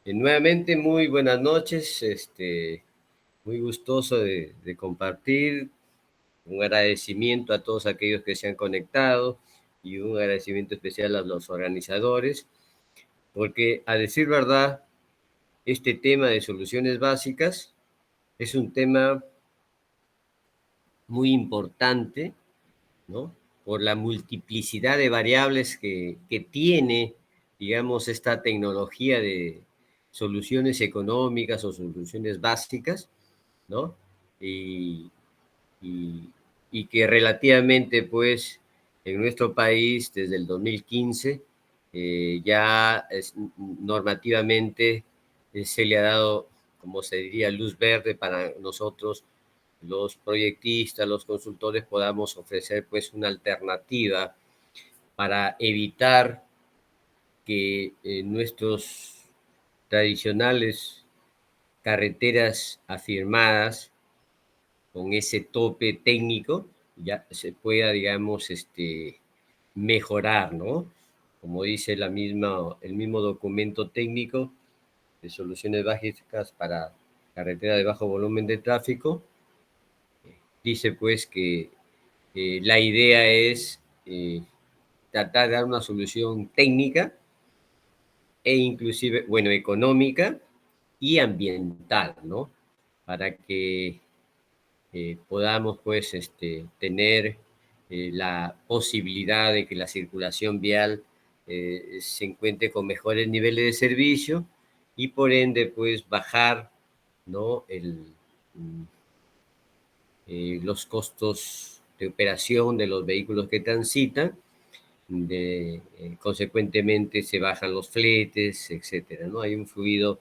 Nuevamente, muy buenas noches. Muy gustoso de compartir. Un agradecimiento a todos aquellos que se han conectado y un agradecimiento especial a los organizadores, porque a decir verdad, este tema de soluciones básicas es un tema muy importante, ¿no? Por la multiplicidad de variables que tiene, digamos, esta tecnología de soluciones económicas o soluciones básicas, ¿no? Y, y, y que relativamente, pues, en nuestro país, desde el 2015, normativamente se le ha dado, como se diría, luz verde para nosotros, los proyectistas, los consultores, podamos ofrecer, pues, una alternativa para evitar que nuestros tradicionales carreteras afirmadas con ese tope técnico ya se pueda, digamos, mejorar, ¿no? Como dice el mismo documento técnico de soluciones básicas para carretera de bajo volumen de tráfico, dice pues que la idea es tratar de dar una solución técnica e inclusive, bueno, económica y ambiental, ¿no? Para que podamos pues tener la posibilidad de que la circulación vial se encuentre con mejores niveles de servicio y por ende pues bajar, ¿no? Mm, los costos de operación de los vehículos que transitan, consecuentemente se bajan los fletes, etcétera, ¿no? Hay un fluido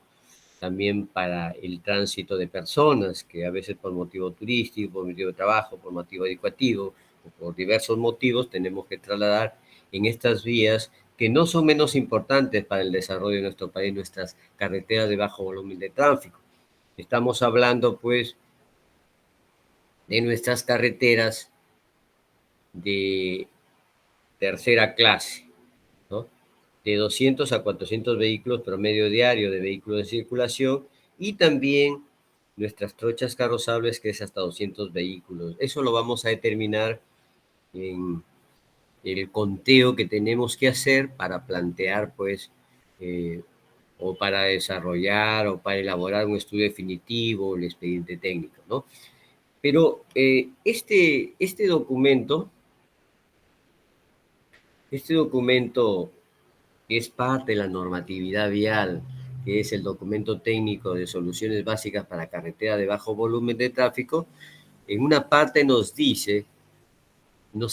también para el tránsito de personas, que a veces por motivo turístico, por motivo de trabajo, por motivo educativo, o por diversos motivos tenemos que trasladar en estas vías que no son menos importantes para el desarrollo de nuestro país, nuestras carreteras de bajo volumen de tráfico. Estamos hablando, pues, de nuestras carreteras de tercera clase, ¿no? De 200 a 400 vehículos promedio diario de vehículos de circulación y también nuestras trochas carrozables que es hasta 200 vehículos. Eso lo vamos a determinar en el conteo que tenemos que hacer para plantear, pues, o para desarrollar o para elaborar un estudio definitivo, el expediente técnico, ¿no? Pero este documento es parte de la normatividad vial, que es el documento técnico de soluciones básicas para carretera de bajo volumen de tráfico. En una parte nos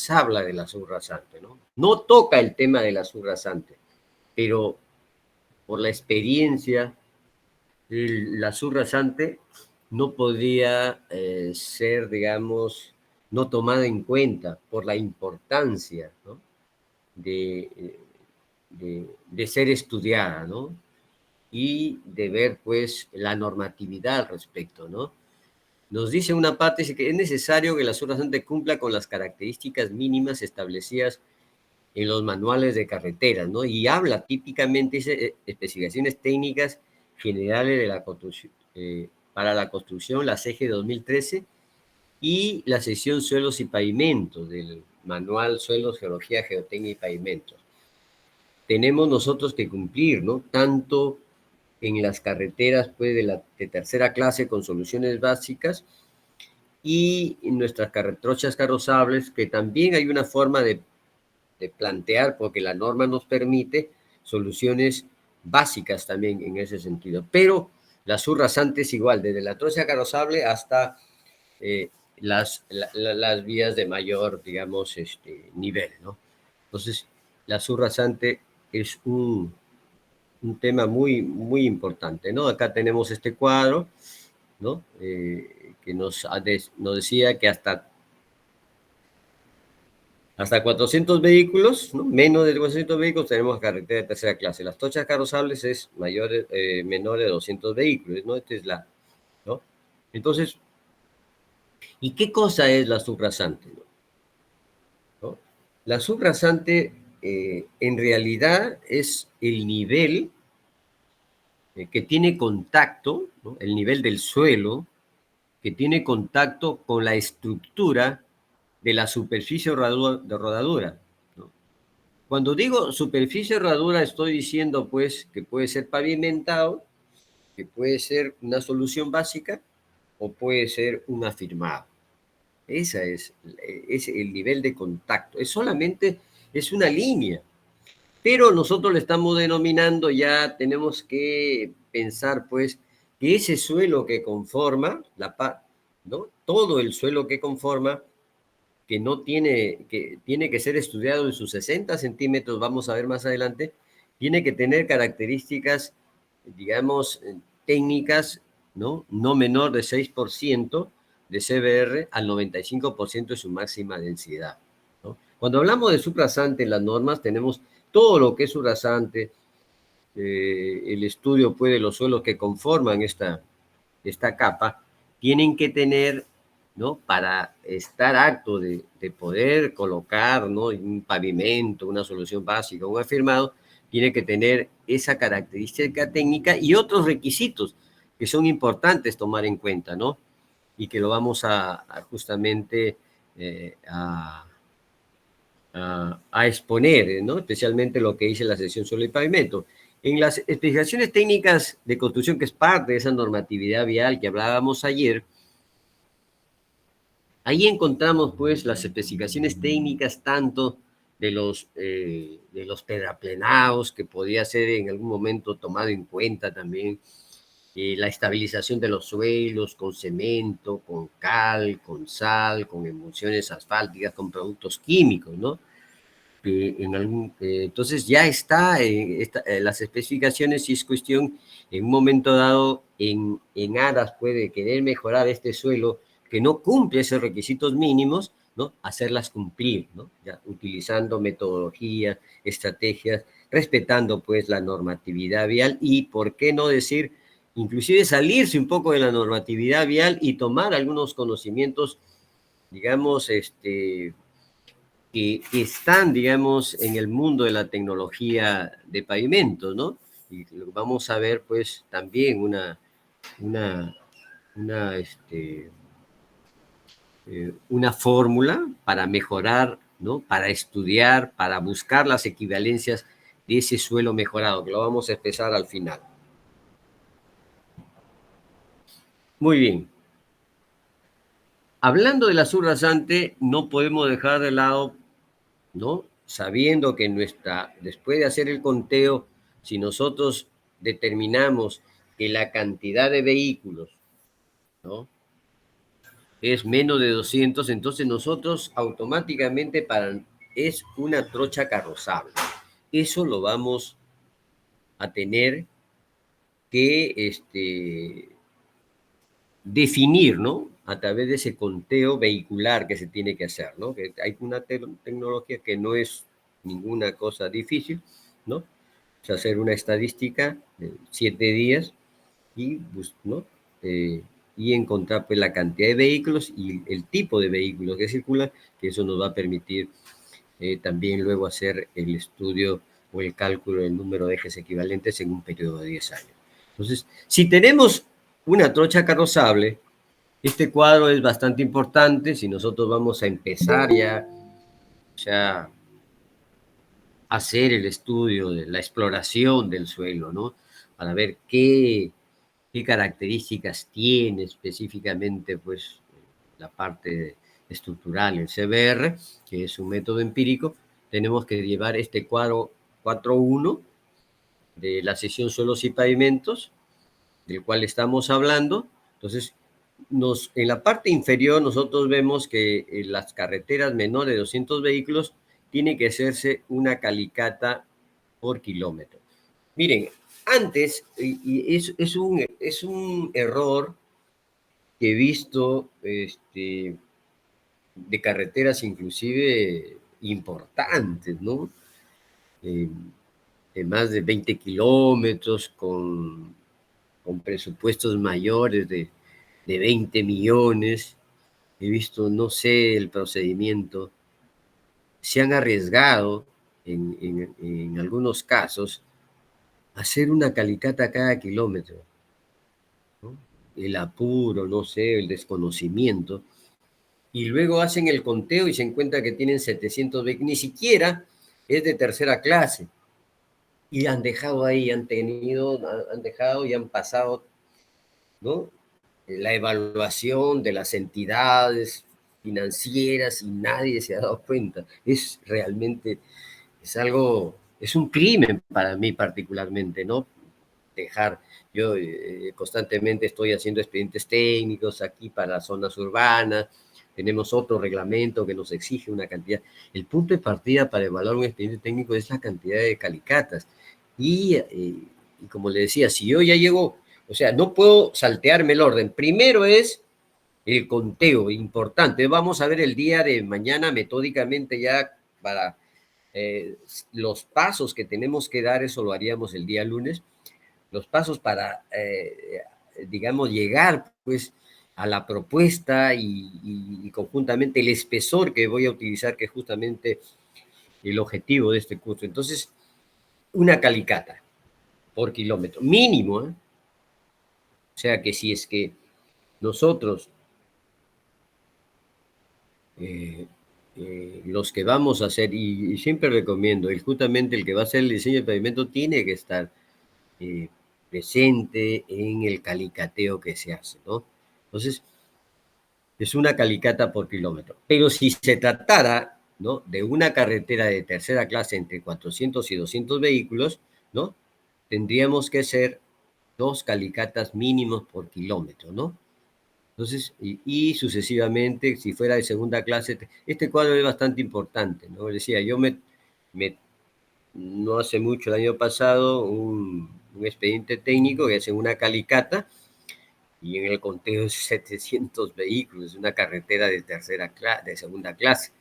habla de la subrasante, ¿no? No toca el tema de la subrasante, pero por la experiencia, la subrasante no podía ser, digamos, no tomada en cuenta por la importancia, ¿no? de, de ser estudiada, ¿no? Y de ver, pues, la normatividad al respecto, ¿no? Nos dice una parte dice que es necesario que la subrasante cumpla con las características mínimas establecidas en los manuales de carreteras, ¿no? Y habla típicamente, dice, especificaciones técnicas generales de la construcción, para la construcción, la CG 2013, y la sección suelos y pavimentos del manual Suelos, Geología, Geotecnia y Pavimentos. Tenemos nosotros que cumplir, ¿no? Tanto en las carreteras pues, de tercera clase con soluciones básicas y en nuestras trochas carrozables, que también hay una forma de plantear, porque la norma nos permite soluciones básicas también en ese sentido. Pero la subrasante es igual, desde la trocha carrozable hasta las vías de mayor, digamos, nivel, ¿no? Entonces, la subrasante es un tema muy, muy importante, ¿no? Acá tenemos este cuadro, ¿no? Que nos decía que hasta 400 vehículos, ¿no? Menos de 400 vehículos tenemos carretera de tercera clase. Las tochas carrozables es menor de 200 vehículos, ¿no? Esta es ¿no? Entonces, ¿y qué cosa es la subrasante? ¿No? La subrasante en realidad es el nivel que tiene contacto, ¿no? El nivel del suelo, que tiene contacto con la estructura de la superficie de rodadura, ¿no? Cuando digo superficie de rodadura, estoy diciendo pues que puede ser pavimentado, que puede ser una solución básica o puede ser un afirmado. Ese es el nivel de contacto. Es solamente, es una línea. Pero nosotros le estamos denominando, ya tenemos que pensar pues que ese suelo que conforma, ¿no? Todo el suelo que conforma, que tiene que ser estudiado en sus 60 centímetros, vamos a ver más adelante, tiene que tener características, digamos, técnicas, ¿no? No menor de 6% de CBR al 95% de su máxima densidad, ¿no? Cuando hablamos de subrasante en las normas, tenemos todo lo que es subrasante, el estudio pues, de los suelos que conforman esta capa, tienen que tener, ¿no? Para estar apto de poder colocar, ¿no? Un pavimento, una solución básica, un afirmado, tiene que tener esa característica técnica y otros requisitos que son importantes tomar en cuenta, ¿no? Y que lo vamos a justamente a exponer, ¿no? Especialmente lo que dice la sección suelo y pavimento. En las especificaciones técnicas de construcción, que es parte de esa normatividad vial que hablábamos ayer, ahí encontramos pues las especificaciones técnicas tanto de los terraplenados, que podía ser en algún momento tomado en cuenta también, la estabilización de los suelos con cemento, con cal, con sal, con emulsiones asfálticas, con productos químicos, ¿no? Entonces ya está las especificaciones, y es cuestión en un momento dado en aras puede querer mejorar este suelo que no cumple esos requisitos mínimos, ¿no? Hacerlas cumplir, ¿no? Ya, utilizando metodologías, estrategias, respetando pues la normatividad vial y, ¿por qué no decir, inclusive salirse un poco de la normatividad vial y tomar algunos conocimientos, digamos, que están, digamos, en el mundo de la tecnología de pavimentos, ¿no? Y vamos a ver, pues, también una, una, una fórmula para mejorar, ¿no? Para estudiar, para buscar las equivalencias de ese suelo mejorado, que lo vamos a expresar al final. Muy bien. Hablando de la subrasante, no podemos dejar de lado, ¿no? Sabiendo que después de hacer el conteo, si nosotros determinamos que la cantidad de vehículos, ¿no? Es menos de 200, entonces nosotros automáticamente es una trocha carrozable. Eso lo vamos a tener que definir, ¿no? A través de ese conteo vehicular que se tiene que hacer, ¿no? Que hay una tecnología que no es ninguna cosa difícil, ¿no? Es hacer una estadística de 7 días y, ¿no? Y encontrar pues, la cantidad de vehículos y el tipo de vehículos que circulan, que eso nos va a permitir también luego hacer el estudio o el cálculo del número de ejes equivalentes en un periodo de 10 años. Entonces, si tenemos una trocha carrozable, este cuadro es bastante importante si nosotros vamos a empezar ya a hacer el estudio de la exploración del suelo, ¿no? Para ver qué características tiene específicamente pues, la parte estructural, el CBR, que es un método empírico. Tenemos que llevar este cuadro 4.1 de la sesión suelos y pavimentos, del cual estamos hablando. Entonces, en la parte inferior nosotros vemos que en las carreteras menores de 200 vehículos tiene que hacerse una calicata por kilómetro. Miren, antes, y es un error que he visto de carreteras inclusive importantes, ¿no? Eh, de más de 20 kilómetros con presupuestos mayores de 20 millones. He visto, no sé, el procedimiento. Se han arriesgado en algunos casos hacer una calicata cada kilómetro, ¿no? El apuro, no sé, el desconocimiento, y luego hacen el conteo y se encuentra que tienen 700 vehículos, ni siquiera es de tercera clase, y han dejado ahí, han dejado y han pasado, ¿no? La evaluación de las entidades financieras y nadie se ha dado cuenta. Es realmente, es algo, es un crimen para mí particularmente, ¿no? Dejar, yo constantemente estoy haciendo expedientes técnicos aquí para las zonas urbanas, tenemos otro reglamento que nos exige una cantidad. El punto de partida para evaluar un expediente técnico es la cantidad de calicatas. Y como le decía, si yo ya llego, o sea, no puedo saltearme el orden. Primero es el conteo, importante. Vamos a ver el día de mañana metódicamente ya para los pasos que tenemos que dar, eso lo haríamos el día lunes, los pasos para, digamos, llegar pues a la propuesta y conjuntamente el espesor que voy a utilizar, que es justamente el objetivo de este curso. Entonces, una calicata por kilómetro, mínimo, ¿eh? O sea que si es que nosotros, eh, los que vamos a hacer, y siempre recomiendo, justamente el que va a hacer el diseño del pavimento tiene que estar eh, presente en el calicateo que se hace, ¿no? Entonces, es una calicata por kilómetro. Pero si se tratara, ¿no?, de una carretera de tercera clase entre 400 y 200 vehículos, ¿no?, tendríamos que ser 2 calicatas mínimos por kilómetro, ¿no? Entonces, y sucesivamente, si fuera de segunda clase, este cuadro es bastante importante, ¿no? Decía, me no hace mucho, el año pasado, un expediente técnico que hace una calicata y en el conteo es 700 vehículos, una carretera de de segunda clase.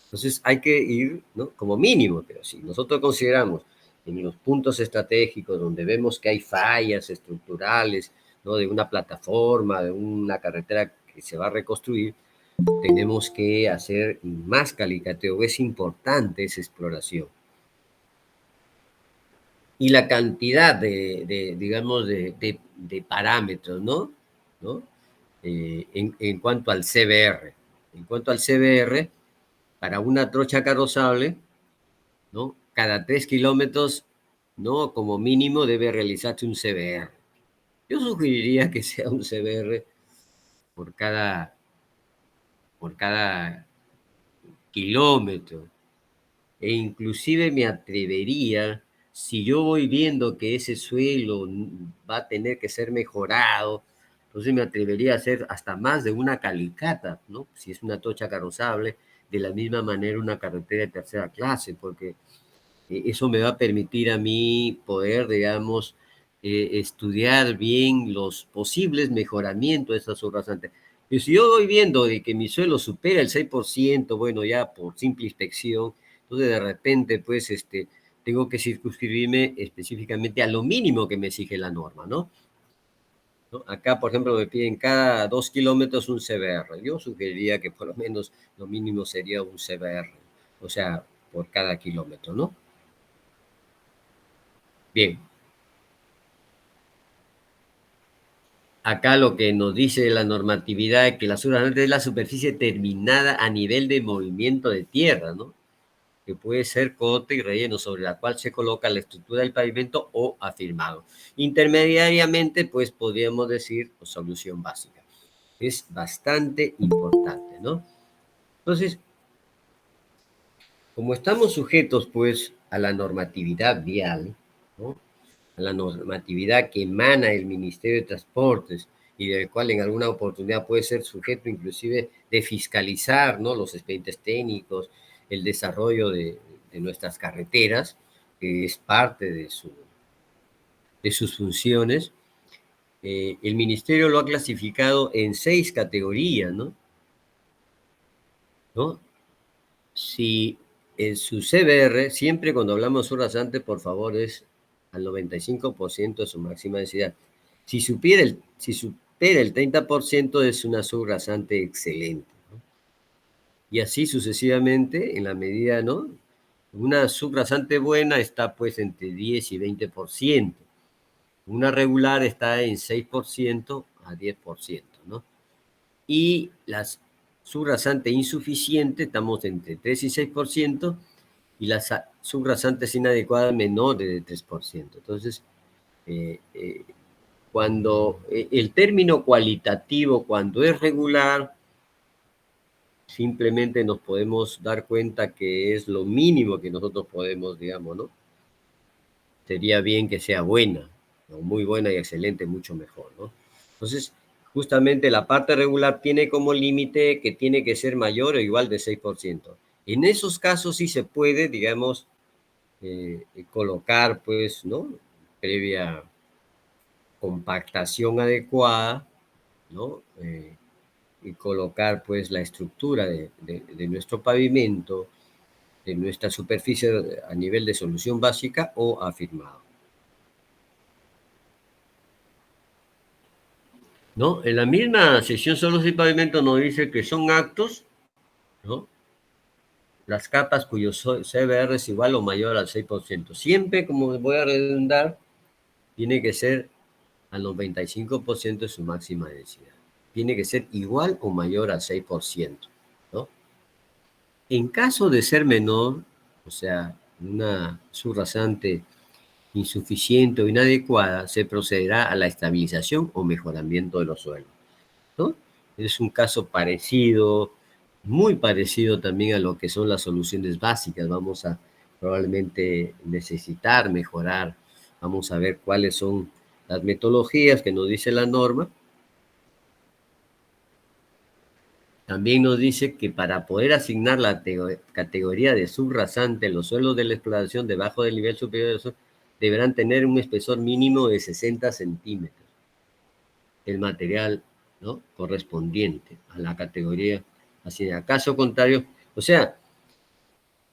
Entonces hay que ir, ¿no?, como mínimo, pero si nosotros consideramos en los puntos estratégicos donde vemos que hay fallas estructurales, ¿no?, de una plataforma, de una carretera que se va a reconstruir, tenemos que hacer más calicateo. Es importante esa exploración. Y la cantidad digamos, de parámetros, ¿no? ¿No? En cuanto al CBR. En cuanto al CBR, para una trocha carrozable, ¿no?, cada 3 kilómetros, ¿no?, como mínimo debe realizarse un CBR. Yo sugeriría que sea un CBR por por cada kilómetro. E inclusive me atrevería, si yo voy viendo que ese suelo va a tener que ser mejorado, entonces me atrevería a hacer hasta más de una calicata, ¿no? Si es una tocha carrozable, de la misma manera una carretera de tercera clase, porque eso me va a permitir a mí poder, digamos, estudiar bien los posibles mejoramientos de esas obras antes. Y si yo voy viendo de que mi suelo supera el 6%, bueno, ya por simple inspección, entonces de repente, pues, tengo que circunscribirme específicamente a lo mínimo que me exige la norma, ¿no? ¿No? Acá, por ejemplo, me piden cada 2 kilómetros un CBR. Yo sugeriría que por lo menos lo mínimo sería un CBR, o sea, por cada kilómetro, ¿no? Bien, acá lo que nos dice la normatividad es que la subrayante es la superficie terminada a nivel de movimiento de tierra, ¿no?, que puede ser cota y relleno sobre la cual se coloca la estructura del pavimento o afirmado. Intermediariamente, pues podríamos decir pues, solución básica. Es bastante importante, ¿no? Entonces, como estamos sujetos, pues, a la normatividad vial, ¿no?, a la normatividad que emana el Ministerio de Transportes y del cual en alguna oportunidad puede ser sujeto inclusive de fiscalizar, ¿no?, los expedientes técnicos, el desarrollo de nuestras carreteras, que es parte de sus funciones. El Ministerio lo ha clasificado en 6 categorías, ¿no? ¿No? Si en su CBR, siempre cuando hablamos de un rasante, por favor, es al 95% de su máxima densidad. Si supera el 30%, es una subrasante excelente, ¿no? Y así sucesivamente, en la medida, ¿no?, Una subrasante buena está pues entre 10 y 20%. Una regular está en 6% a 10%, ¿no? Y la subrasante insuficiente estamos entre 3 y 6%, y la subrasante inadecuada menor de 3%. Entonces, cuando el término cualitativo, cuando es regular, simplemente nos podemos dar cuenta que es lo mínimo que nosotros podemos, digamos, ¿no? Sería bien que sea buena, o muy buena y excelente, mucho mejor, ¿no? Entonces, justamente la parte regular tiene como límite que tiene que ser mayor o igual de 6%. En esos casos sí se puede, digamos, colocar, pues, ¿no? Previa compactación adecuada, ¿no? Y colocar, pues, la estructura de nuestro pavimento, de nuestra superficie a nivel de solución básica o afirmado, ¿no? En la misma sección suelos y pavimento nos dice que son actos, ¿no? Las capas cuyo CBR es igual o mayor al 6%. Siempre, como voy a redundar, tiene que ser al 95% de su máxima densidad. Tiene que ser igual o mayor al 6%, ¿no? En caso de ser menor, o sea, una subrasante insuficiente o inadecuada, se procederá a la estabilización o mejoramiento de los suelos, ¿no? Es un caso parecido, muy parecido también a lo que son las soluciones básicas. Vamos a probablemente necesitar mejorar, vamos a ver cuáles son las metodologías que nos dice la norma. También nos dice que para poder asignar la categoría de subrasante en los suelos de la exploración debajo del nivel superior del suelo, deberán tener un espesor mínimo de 60 centímetros. El material, ¿no?, correspondiente a la categoría. Así, en caso contrario, o sea,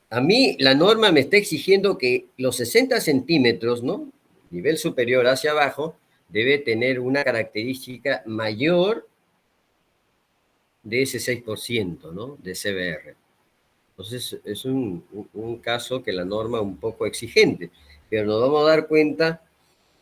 a mí la norma me está exigiendo que los 60 centímetros, ¿no?, nivel superior hacia abajo, debe tener una característica mayor de ese 6%, ¿no?, de CBR. Entonces, es un caso que la norma un poco exigente, pero nos vamos a dar cuenta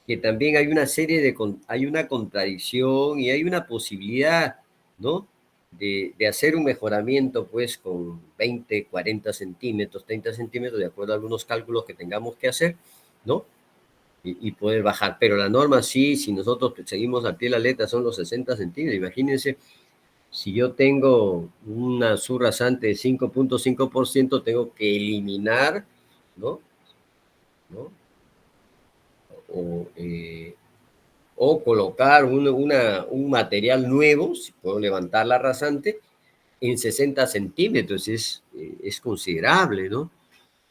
que también hay una serie hay una contradicción y hay una posibilidad, ¿no?, de hacer un mejoramiento, pues, con 20, 40 centímetros, 30 centímetros, de acuerdo a algunos cálculos que tengamos que hacer, ¿no? Y poder bajar. Pero la norma sí, si nosotros seguimos al pie de la letra, son los 60 centímetros. Imagínense, si yo tengo una subrasante de 5.5%, tengo que eliminar, ¿no? ¿No? O, o colocar un material nuevo, si puedo levantar la rasante, en 60 centímetros. Es considerable, ¿no?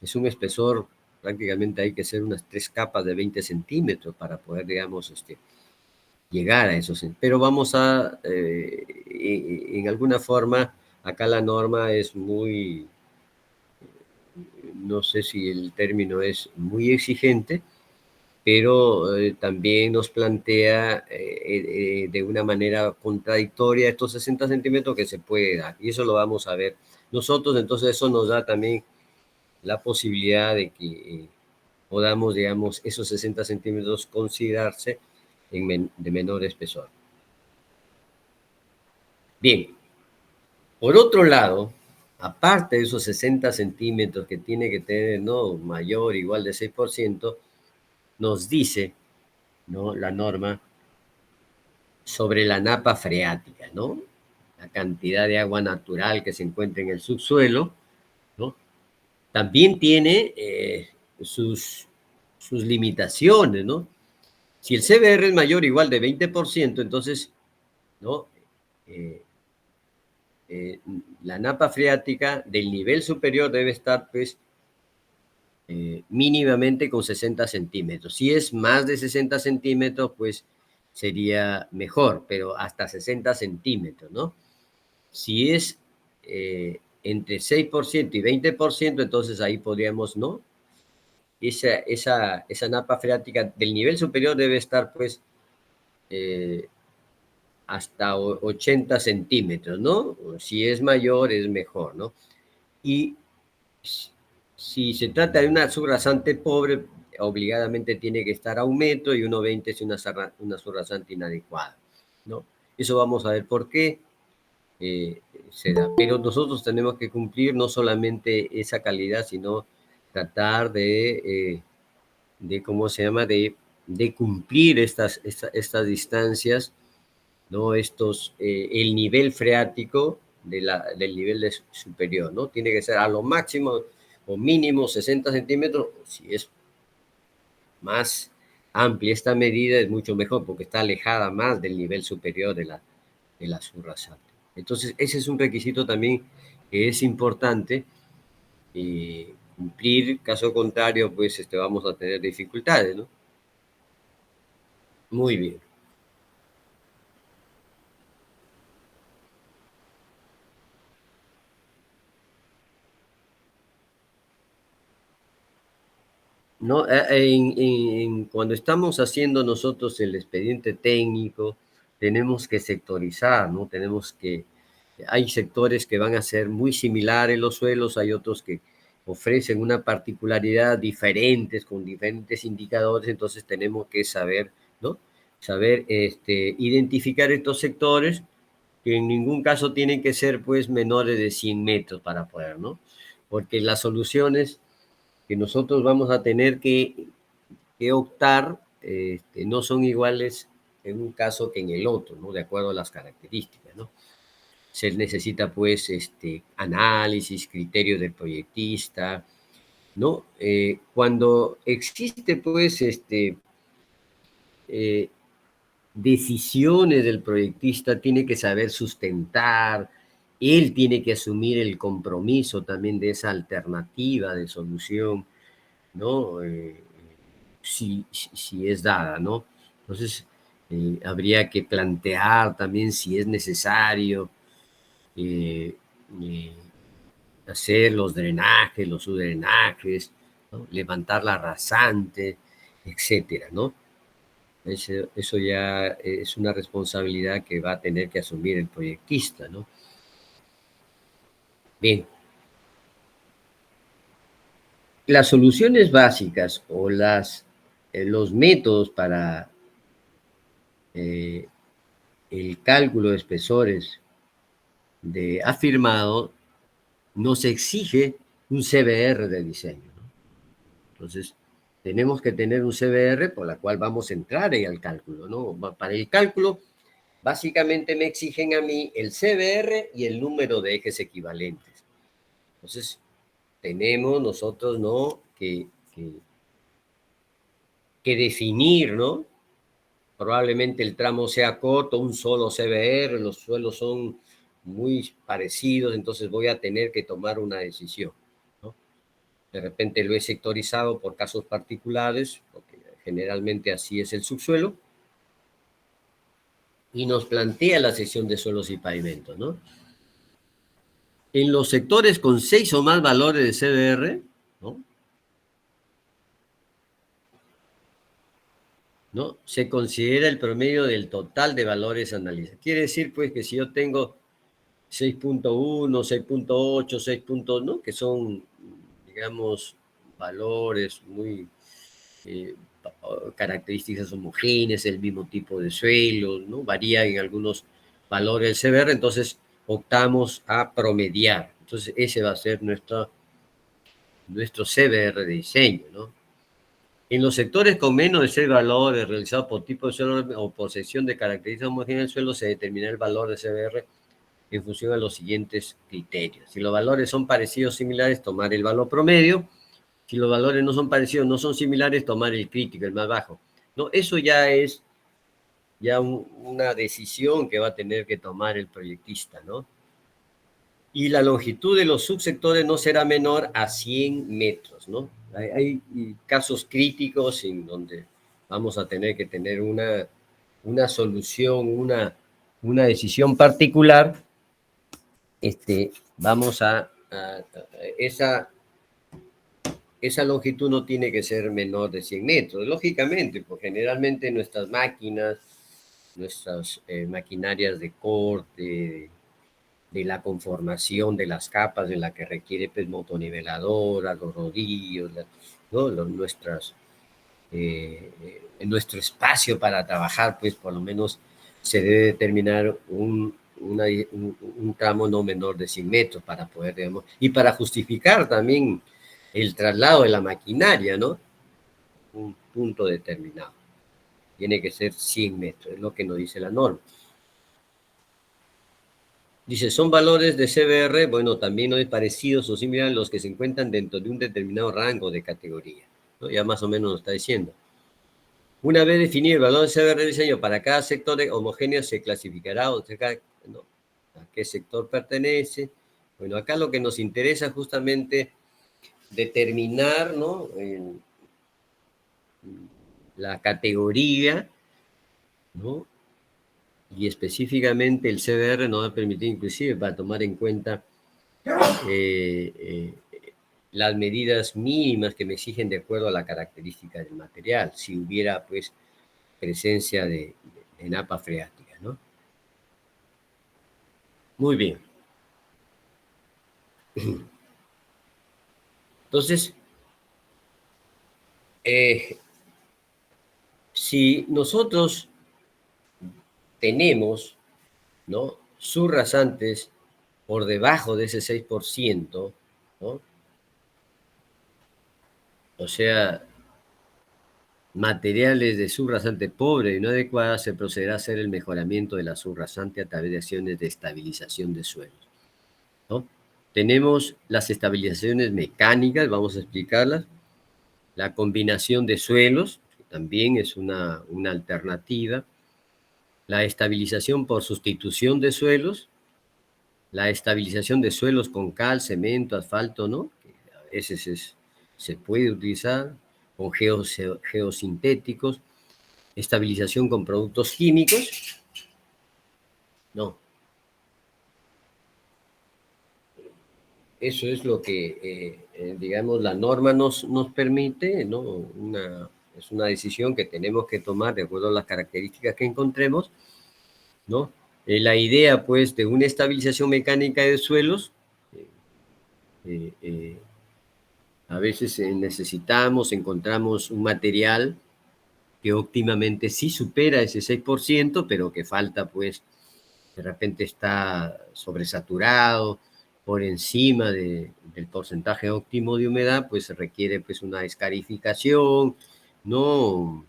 Es un espesor, prácticamente hay que hacer unas 3 capas de 20 centímetros para poder, digamos, llegar a esos. Pero vamos a, en alguna forma, acá la norma es muy, no sé si el término es muy exigente, pero también nos plantea de una manera contradictoria estos 60 centímetros que se puede dar, y eso lo vamos a ver nosotros. Entonces eso nos da también la posibilidad de que podamos, digamos, esos 60 centímetros considerarse de menor espesor. Bien, por otro lado, aparte de esos 60 centímetros que tiene que tener, ¿no?, mayor o igual de 6%, nos dice, ¿no?, la norma sobre la napa freática, ¿no? La cantidad de agua natural que se encuentra en el subsuelo, ¿no? También tiene sus limitaciones, ¿no? Si el CBR es mayor o igual de 20%, entonces, ¿no?, Eh, eh, la napa freática del nivel superior debe estar, pues, mínimamente con 60 centímetros. Si es más de 60 centímetros, pues sería mejor, pero hasta 60 centímetros, ¿no? Si es entre 6% y 20%, entonces ahí podríamos, ¿no? Esa napa freática del nivel superior debe estar, pues, eh, hasta 80 centímetros, ¿no? Si es mayor, es mejor, ¿no? Y Si se trata de una subrasante pobre, obligadamente tiene que estar a 1 metro y 1,20 es una subrasante inadecuada, ¿no? Eso vamos a ver por qué se da. Pero nosotros tenemos que cumplir no solamente esa calidad, sino tratar de ¿cómo se llama?, de cumplir estas distancias, ¿no? El nivel freático del nivel superior, ¿no? Tiene que ser a lo máximo o mínimo 60 centímetros. Si es más amplia esta medida, es mucho mejor porque está alejada más del nivel superior de la subrasante. Entonces, ese es un requisito también que es importante cumplir. Caso contrario, pues vamos a tener dificultades, ¿no? Muy bien. No, cuando estamos haciendo nosotros el expediente técnico, tenemos que sectorizar, ¿no? Hay sectores que van a ser muy similares los suelos, hay otros que ofrecen una particularidad diferentes, con diferentes indicadores, entonces tenemos que saber, ¿no? Saber identificar estos sectores que en ningún caso tienen que ser pues menores de 100 metros para poder, ¿no? Porque las soluciones que nosotros vamos a tener que optar no son iguales en un caso que en el otro, ¿no? De acuerdo a las características, ¿no? Se necesita pues análisis, criterios del proyectista, ¿no? Cuando existe pues eh, decisiones del proyectista, tiene que saber sustentar, él tiene que asumir el compromiso también de esa alternativa de solución, ¿no? Si es dada, ¿no? Entonces, habría que plantear también si es necesario eh, eh, hacer los drenajes, los subdrenajes, ¿no? Levantar la rasante, etcétera, ¿no? Eso ya es una responsabilidad que va a tener que asumir el proyectista, ¿no? Bien, las soluciones básicas o los métodos para eh, el cálculo de espesores de afirmado nos exige un CBR de diseño, ¿no? Entonces, tenemos que tener un CBR por la cual vamos a entrar en el cálculo, ¿no? Para el cálculo, básicamente me exigen a mí el CBR y el número de ejes equivalentes. Entonces, tenemos nosotros, ¿no?, que definir, ¿no? Probablemente el tramo sea corto, un solo CBR, los suelos son muy parecidos, entonces voy a tener que tomar una decisión, ¿no? De repente lo he sectorizado por casos particulares, porque generalmente así es el subsuelo, y nos plantea la sección de suelos y pavimentos, ¿no? En los sectores con 6 o más valores de CBR, ¿no? ¿No? Se considera el promedio del total de valores analizados. Quiere decir, pues, que si yo tengo 6.1, 6.8, 6, ¿no?, que son, digamos, valores muy eh, características homogéneas, el mismo tipo de suelo, ¿no? Varía en algunos valores del CBR, entonces optamos a promediar. Entonces ese va a ser nuestro CBR de diseño, ¿no? En los sectores con menos de 6 valores realizados por tipo de suelo o por sección de características homogéneas del suelo, se determina el valor de CBR en función de los siguientes criterios. Si los valores son parecidos o similares, tomar el valor promedio. Si los valores no son parecidos, no son similares, tomar el crítico, el más bajo. No, eso ya es una decisión que va a tener que tomar el proyectista, ¿no? Y la longitud de los subsectores no será menor a 100 metros, ¿no? Hay casos críticos en donde vamos a tener que tener una solución, una decisión particular. Vamos esa longitud no tiene que ser menor de 100 metros, lógicamente, porque generalmente nuestras máquinas, nuestras maquinarias de corte, de la conformación de las capas en la que requiere pues, motoniveladoras, los rodillos, ¿no? En nuestro espacio para trabajar, pues por lo menos se debe determinar un tramo no menor de 100 metros para poder, digamos, y para justificar también el traslado de la maquinaria, ¿no? Un punto determinado. Tiene que ser 100 metros, es lo que nos dice la norma. Dice, son valores de CBR, bueno, también no es parecidos o similares a los que se encuentran dentro de un determinado rango de categoría, ¿no? Ya más o menos nos está diciendo. Una vez definido el valor de CBR de diseño para cada sector homogéneo, se clasificará o ¿no? A qué sector pertenece. Bueno, acá lo que nos interesa justamente determinar, ¿no? La categoría, ¿no? Y específicamente el CBR nos va a permitir inclusive para tomar en cuenta las medidas mínimas que me exigen de acuerdo a la característica del material, si hubiera pues presencia de napa freática, ¿no? Muy bien. Entonces, si nosotros tenemos, ¿no? Subrasantes por debajo de ese 6%, ¿no? O sea, materiales de subrasante pobre y no adecuada, se procederá a hacer el mejoramiento de la subrasante a través de acciones de estabilización de suelos, ¿no? Tenemos las estabilizaciones mecánicas, vamos a explicarlas, la combinación de suelos, que también es una alternativa, la estabilización por sustitución de suelos, la estabilización de suelos con cal, cemento, asfalto, ¿no? Que a veces se puede utilizar con geosintéticos, estabilización con productos químicos, no. Eso es lo que, digamos, la norma nos permite, ¿no? Es una decisión que tenemos que tomar de acuerdo a las características que encontremos, ¿no? La idea, pues, de una estabilización mecánica de suelos, eh, eh, a veces encontramos un material que óptimamente sí supera ese 6%, pero que falta, pues, de repente está sobresaturado, por encima del porcentaje óptimo de humedad, pues se requiere pues una escarificación, ¿no?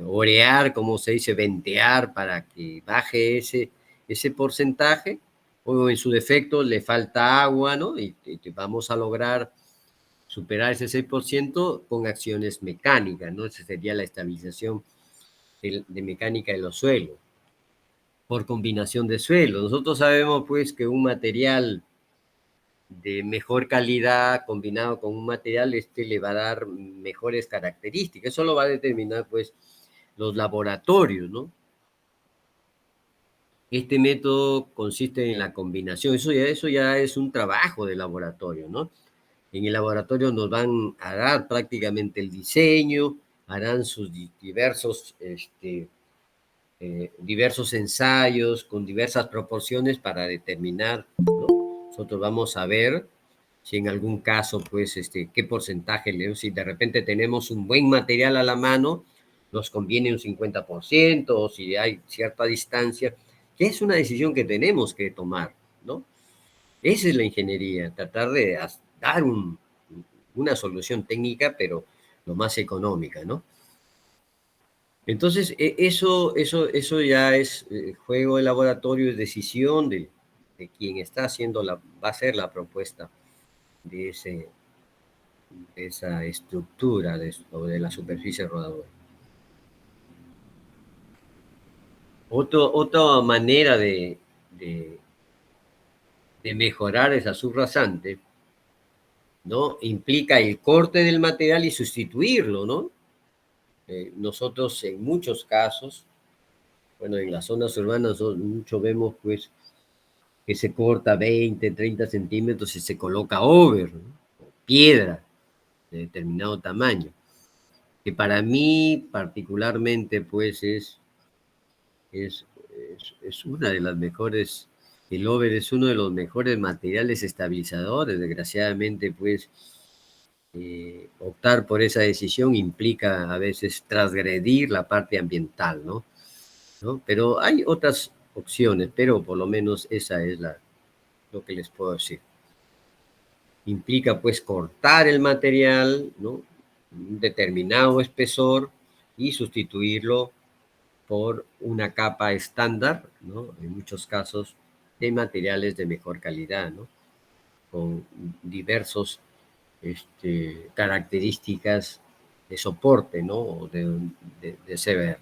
Orear, como se dice, ventear para que baje ese porcentaje, o en su defecto le falta agua, ¿no? Y vamos a lograr superar ese 6% con acciones mecánicas, ¿no? Esa sería la estabilización de mecánica de los suelos, por combinación de suelos. Nosotros sabemos, pues, que un material de mejor calidad combinado con un material, le va a dar mejores características. Eso lo va a determinar, pues, los laboratorios, ¿no? Este método consiste en la combinación. Eso ya es un trabajo de laboratorio, ¿no? En el laboratorio nos van a dar prácticamente el diseño, harán sus diversos ensayos con diversas proporciones para determinar, ¿no? Nosotros vamos a ver si en algún caso, pues, qué porcentaje, si de repente tenemos un buen material a la mano, nos conviene un 50%, o si hay cierta distancia, que es una decisión que tenemos que tomar, ¿no? Esa es la ingeniería, tratar de dar una solución técnica, pero lo más económica, ¿no? Entonces, eso ya es juego de laboratorio, es decisión de quien está haciendo va a ser la propuesta de, de esa estructura de la superficie rodadora. Otra manera de, de mejorar esa subrasante, ¿no? Implica el corte del material y sustituirlo, ¿no? Nosotros en muchos casos, bueno, en las zonas urbanas mucho vemos pues que se corta 20, 30 centímetros y se coloca over, ¿no? Piedra de determinado tamaño, que para mí particularmente pues es una de las mejores El over es uno de los mejores materiales estabilizadores. Desgraciadamente, pues, optar por esa decisión implica a veces transgredir la parte ambiental, ¿no? Pero hay otras opciones, pero por lo menos esa es lo que les puedo decir. Implica pues cortar el material, ¿no? Un determinado espesor y sustituirlo por una capa estándar, ¿no? En muchos casos de materiales de mejor calidad, ¿no? Con diversos características de soporte, ¿no? De CBR.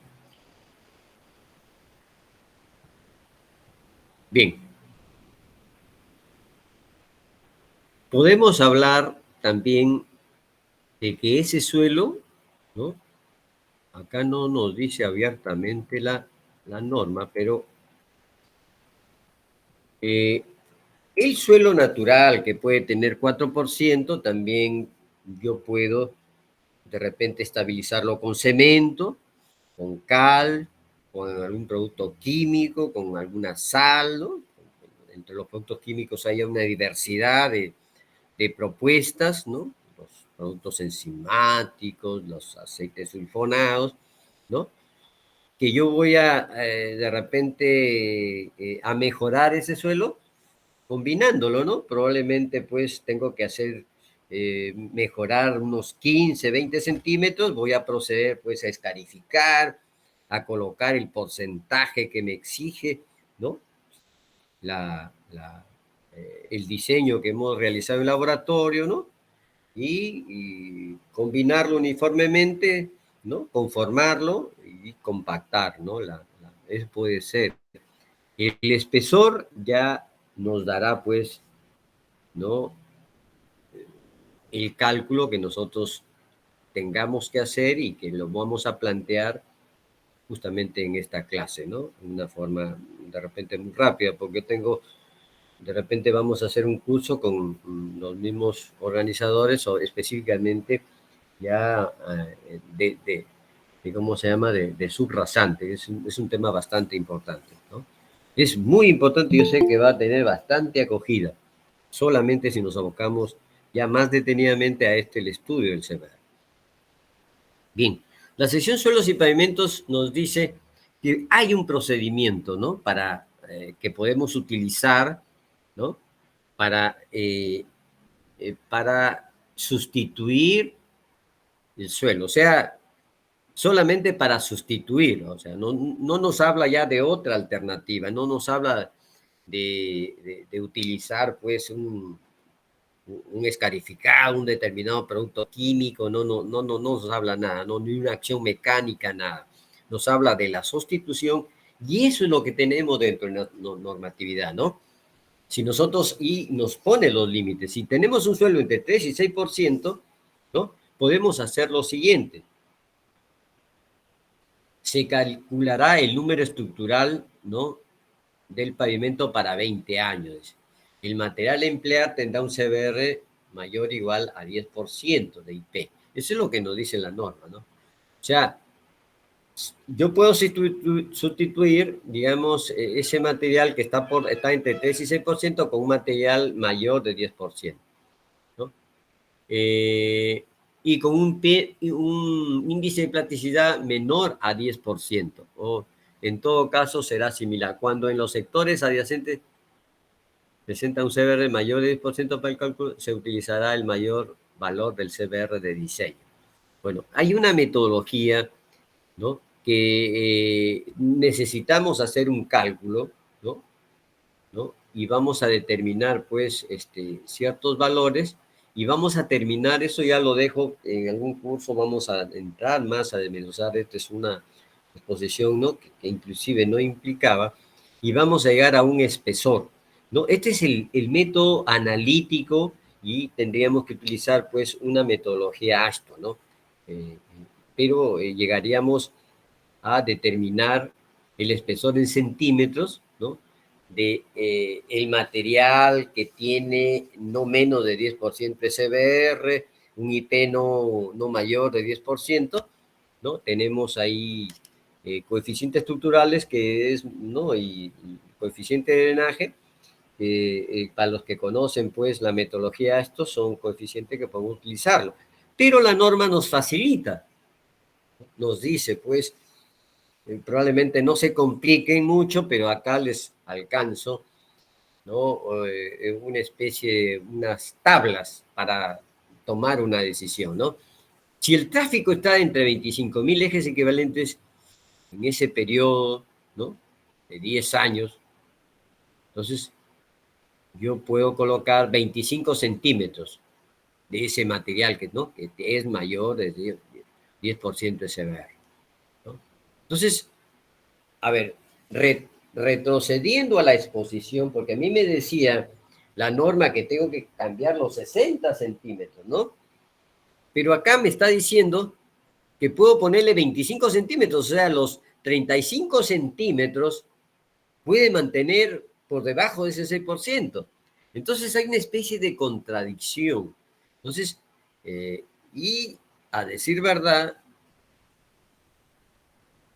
Bien, podemos hablar también de que ese suelo, ¿no? Acá no nos dice abiertamente la norma, pero eh, el suelo natural que puede tener 4%, también yo puedo de repente estabilizarlo con cemento, con cal, con algún producto químico, con alguna sal, ¿no? Entre los productos químicos hay una diversidad de propuestas, ¿no? Los productos enzimáticos, los aceites sulfonados, ¿no? Que yo voy de repente a mejorar ese suelo combinándolo, ¿no? Probablemente pues tengo que hacer mejorar unos 15, 20 centímetros, voy a proceder pues a escarificar, a colocar el porcentaje que me exige, ¿no? El diseño que hemos realizado en laboratorio, ¿no? Y combinarlo uniformemente, ¿no? Conformarlo y compactar, ¿no? Eso puede ser. El espesor ya nos dará, pues, ¿no? El cálculo que nosotros tengamos que hacer y que lo vamos a plantear justamente en esta clase, ¿no? De una forma de repente muy rápida, porque de repente vamos a hacer un curso con los mismos organizadores o específicamente ya de ¿cómo se llama? De subrasante. Es un tema bastante importante, ¿no? Es muy importante, yo sé que va a tener bastante acogida, solamente si nos abocamos ya más detenidamente a el estudio del CBR. Bien, la sección suelos y pavimentos nos dice que hay un procedimiento, ¿no? Que podemos utilizar, ¿no? Para sustituir el suelo, o sea, solamente para sustituir, o sea, no nos habla ya de otra alternativa, no nos habla de utilizar pues un escarificado, un determinado producto químico, no nos habla nada, no, ni una acción mecánica, nada. Nos habla de la sustitución y eso es lo que tenemos dentro de la normatividad, ¿no? Si nosotros, y nos pone los límites, si tenemos un suelo entre 3 y 6%, ¿no? Podemos hacer lo siguiente. Se calculará el número estructural, ¿no? Del pavimento para 20 años. El material a emplear tendrá un CBR mayor o igual a 10% de IP. Eso es lo que nos dice la norma, ¿no? O sea, yo puedo sustituir, digamos, ese material que está entre 3 y 6% con un material mayor de 10%, ¿no? Y con un índice de plasticidad menor a 10%, o en todo caso será similar. Cuando en los sectores adyacentes presenta un CBR mayor de 10% para el cálculo, se utilizará el mayor valor del CBR de diseño. Bueno, hay una metodología, ¿no? Que necesitamos hacer un cálculo, ¿no? ¿No? Y vamos a determinar, pues, ciertos valores y vamos a terminar, eso ya lo dejo en algún curso, vamos a entrar más a desmenuzar, esta es una exposición, ¿no? Que inclusive no implicaba, y vamos a llegar a un espesor, ¿no? Este es el método analítico y tendríamos que utilizar, pues, una metodología ASTO, ¿no? Pero llegaríamos a determinar el espesor en centímetros, ¿no? De el material que tiene no menos de 10% de CBR, un IP no mayor de 10%, ¿no? Tenemos ahí coeficientes estructurales que es, ¿no? Y coeficiente de drenaje, para los que conocen pues la metodología, estos son coeficientes que podemos utilizarlo. Pero la norma nos facilita, nos dice pues, probablemente no se compliquen mucho, pero acá les alcanzo, ¿no? Una especie, unas tablas para tomar una decisión, ¿no? Si el tráfico está entre 25.000 ejes equivalentes en ese periodo, ¿no? De 10 años, entonces yo puedo colocar 25 centímetros de ese material que, ¿no? que es mayor de 10% de CBR, ¿no? Entonces, a ver, retrocediendo a la exposición, porque a mí me decía la norma que tengo que cambiar los 60 centímetros, ¿no? Pero acá me está diciendo que puedo ponerle 25 centímetros, o sea, los 35 centímetros puede mantener por debajo de ese 6%. Entonces hay una especie de contradicción. Entonces, y a decir verdad,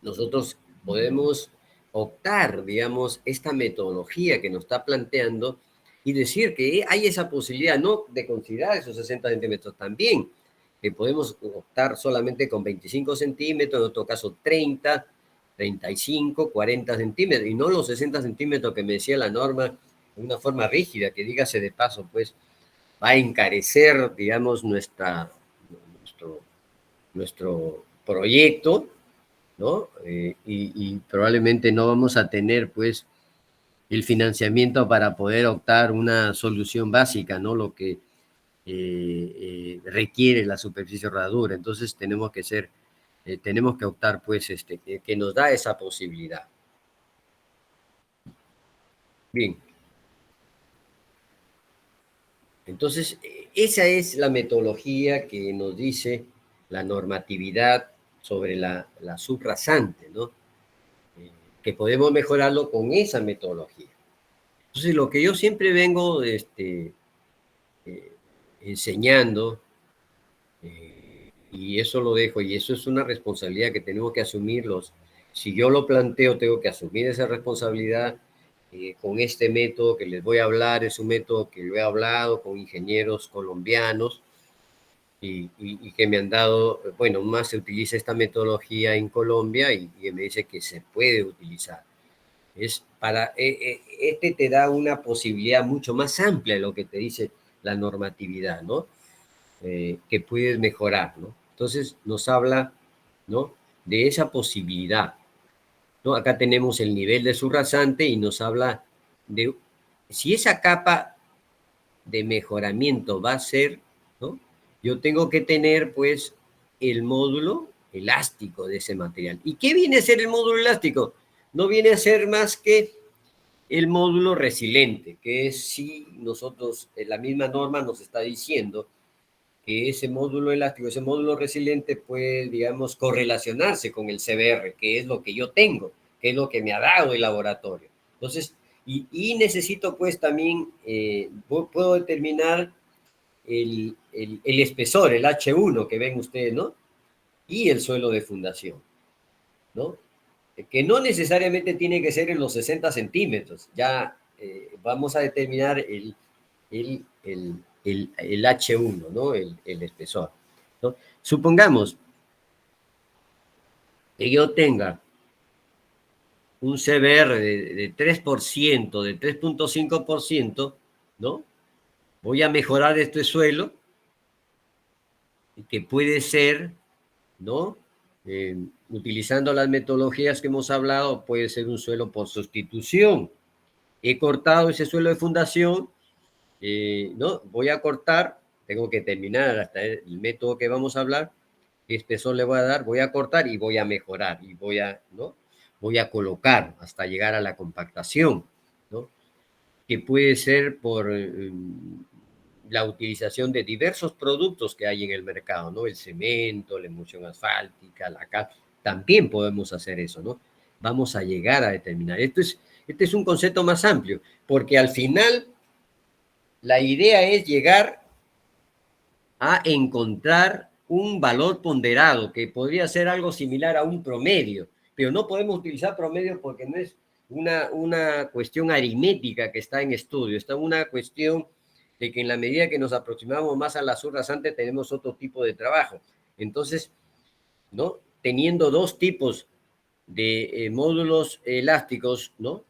nosotros podemos optar, digamos, esta metodología que nos está planteando y decir que hay esa posibilidad, no de considerar esos 60 centímetros también, que podemos optar solamente con 25 centímetros, en otro caso 30, 35, 40 centímetros, y no los 60 centímetros que me decía la norma de una forma rígida, que dígase de paso, pues va a encarecer, digamos, nuestro proyecto, ¿no? Y probablemente no vamos a tener, pues, el financiamiento para poder optar una solución básica, ¿no? Lo que requiere la superficie rodadura. Entonces tenemos que optar, pues, que nos da esa posibilidad. Bien. Entonces, esa es la metodología que nos dice la normatividad sobre la subrasante, ¿no? Que podemos mejorarlo con esa metodología. Entonces, lo que yo siempre vengo enseñando, y eso lo dejo, y eso es una responsabilidad que tenemos que asumirlos. Si yo lo planteo, tengo que asumir esa responsabilidad con este método que les voy a hablar. Es un método que lo he hablado con ingenieros colombianos y que me han dado, bueno, más se utiliza esta metodología en Colombia y me dice que se puede utilizar. Es para, este te da una posibilidad mucho más amplia de lo que te dice la normatividad, ¿no? Que puedes mejorar, ¿no? Entonces nos habla, ¿no? De esa posibilidad, ¿no? Acá tenemos el nivel de subrasante y nos habla de si esa capa de mejoramiento va a ser, ¿no? Yo tengo que tener, pues, el módulo elástico de ese material. ¿Y qué viene a ser el módulo elástico? No viene a ser más que el módulo resiliente, que es si nosotros, la misma norma nos está diciendo que ese módulo elástico, ese módulo resiliente puede, digamos, correlacionarse con el CBR, que es lo que yo tengo, que es lo que me ha dado el laboratorio. Entonces, y necesito pues también, puedo determinar el espesor, el H1 que ven ustedes, ¿no? Y el suelo de fundación, ¿no? Que no necesariamente tiene que ser en los 60 centímetros. Ya vamos a determinar el H1, ¿no? El espesor, ¿no? Supongamos que yo tenga un CBR de 3%, de 3.5%, ¿no? Voy a mejorar este suelo, que puede ser, ¿no? Utilizando las metodologías que hemos hablado, puede ser un suelo por sustitución. He cortado ese suelo de fundación, ¿no? Voy a cortar, tengo que terminar hasta el método que vamos a hablar, qué espesor le voy a dar, voy a cortar y voy a mejorar, y ¿no? Voy a colocar hasta llegar a la compactación, ¿no? Que puede ser por la utilización de diversos productos que hay en el mercado, ¿no? El cemento, la emulsión asfáltica, la cal, también podemos hacer eso, ¿no? Vamos a llegar a determinar. Este es un concepto más amplio, porque al final la idea es llegar a encontrar un valor ponderado que podría ser algo similar a un promedio, pero no podemos utilizar promedio porque una cuestión aritmética que está en estudio, está una cuestión de que en la medida que nos aproximamos más a la azul rasante tenemos otro tipo de trabajo. Entonces, ¿no? Teniendo dos tipos de módulos elásticos, ¿no?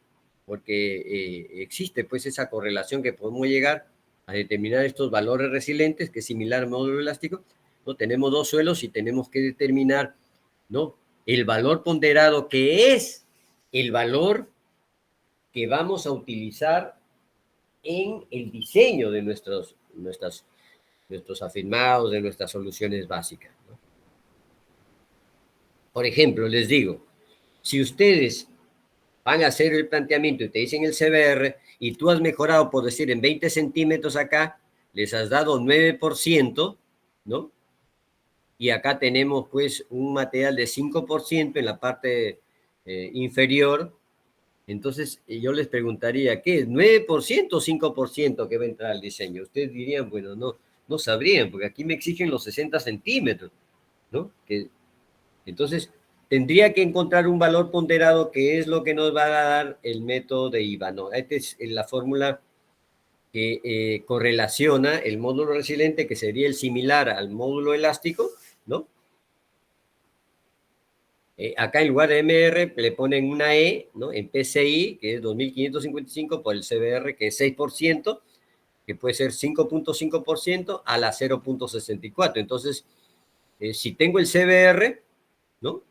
Porque existe pues esa correlación que podemos llegar a determinar estos valores resilientes, que es similar al módulo elástico, ¿no? Tenemos dos suelos y tenemos que determinar, ¿no? El valor ponderado, que es el valor que vamos a utilizar en el diseño de nuestros afirmados, de nuestras soluciones básicas, ¿no? Por ejemplo, les digo, si ustedes van a hacer el planteamiento y te dicen el CBR y tú has mejorado, por decir, en 20 centímetros acá, les has dado 9%, ¿no? Y acá tenemos pues un material de 5% en la parte inferior. Entonces yo les preguntaría, ¿qué es? ¿9% o 5% que va a entrar al diseño? Ustedes dirían, bueno, no sabrían, porque aquí me exigen los 60 centímetros, ¿no? Entonces, tendría que encontrar un valor ponderado que es lo que nos va a dar el método de Ivanov. Esta es la fórmula que correlaciona el módulo resiliente, que sería el similar al módulo elástico, ¿no? Acá en lugar de MR le ponen una E, ¿no? En PCI, que es 2555, por el CBR, que es 6%, que puede ser 5.5% a la 0.64. Entonces, si tengo el CBR, ¿no?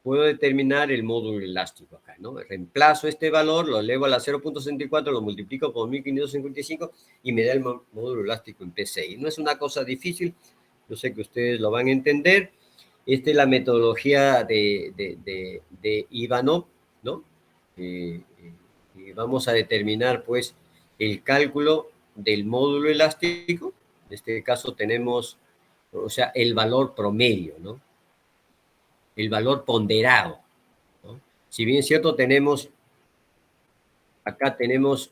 Puedo determinar el módulo elástico acá, ¿no? Reemplazo este valor, lo elevo a la 0.64, lo multiplico por 1555 y me da el módulo elástico en PCI. No es una cosa difícil, yo sé que ustedes lo van a entender. Esta es la metodología de Ivanov, ¿no? Y vamos a determinar, pues, el cálculo del módulo elástico. En este caso tenemos, o sea, el valor promedio, ¿no? El valor ponderado, ¿no? Si bien es cierto, acá tenemos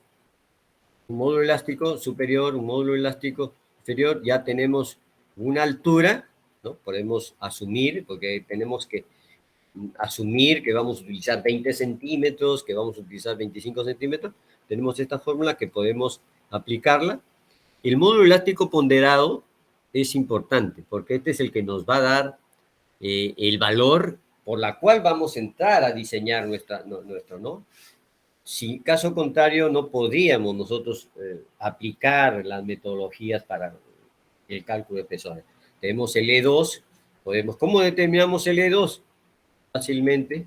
un módulo elástico superior, un módulo elástico inferior, ya tenemos una altura, ¿no? Podemos asumir, porque tenemos que asumir que vamos a utilizar 20 centímetros, que vamos a utilizar 25 centímetros, tenemos esta fórmula que podemos aplicarla. El módulo elástico ponderado es importante, porque este es el que nos va a dar el valor por la cual vamos a entrar a diseñar nuestro, ¿no? Si caso contrario, no podríamos nosotros aplicar las metodologías para el cálculo de espesores. Tenemos el E2, ¿cómo determinamos el E2? Fácilmente.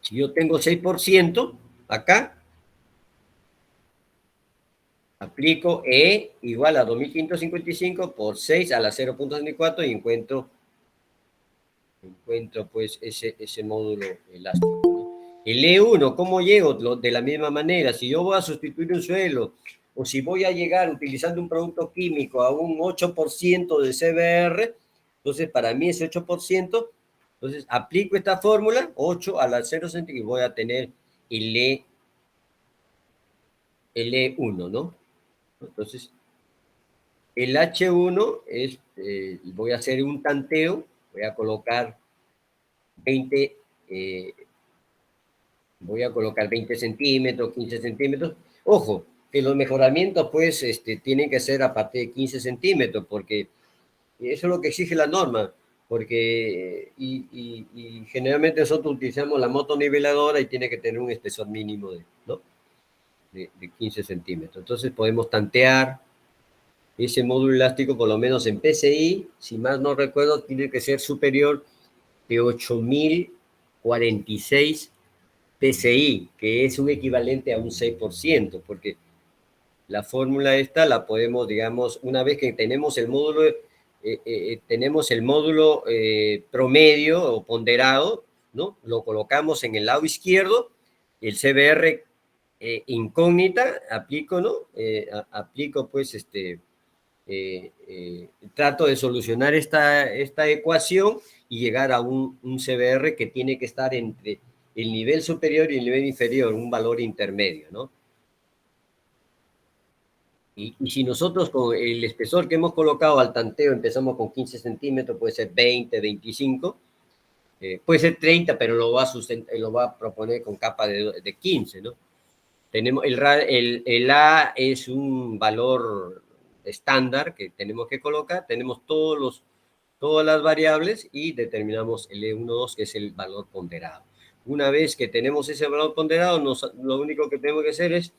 Si yo tengo 6% acá, aplico E igual a 2555 por 6 a la 0.64 y encuentro pues ese módulo elástico, ¿no? El E1, ¿cómo llego? De la misma manera, si yo voy a sustituir un suelo o si voy a llegar utilizando un producto químico a un 8% de CBR, entonces para mí ese 8%, entonces aplico esta fórmula, 8 a la 0,5 y voy a tener el E1, ¿no? Entonces, el H1 es, voy a hacer un tanteo, voy a colocar 20, voy a colocar 20 centímetros, 15 centímetros. Ojo, que los mejoramientos pues tienen que ser a partir de 15 centímetros, porque eso es lo que exige la norma, porque y generalmente nosotros utilizamos la motoniveladora y tiene que tener un espesor mínimo ¿no? de 15 centímetros. Entonces podemos tantear ese módulo elástico, por lo menos en PCI, si más no recuerdo, tiene que ser superior de 8046 PCI, que es un equivalente a un 6%, porque la fórmula esta la podemos, digamos, una vez que tenemos el módulo promedio o ponderado, ¿no? Lo colocamos en el lado izquierdo, el CBR incógnita, aplico, ¿no? Aplico, pues, trato de solucionar esta ecuación y llegar a un CBR que tiene que estar entre el nivel superior y el nivel inferior, un valor intermedio, ¿no? Y si nosotros con el espesor que hemos colocado al tanteo empezamos con 15 centímetros, puede ser 20, 25, puede ser 30, pero lo va a proponer con capa de 15, ¿no? Tenemos el A es un valor estándar que tenemos que colocar, tenemos todas las variables y determinamos el E12, que es el valor ponderado. Una vez que tenemos ese valor ponderado, lo único que tenemos que hacer es,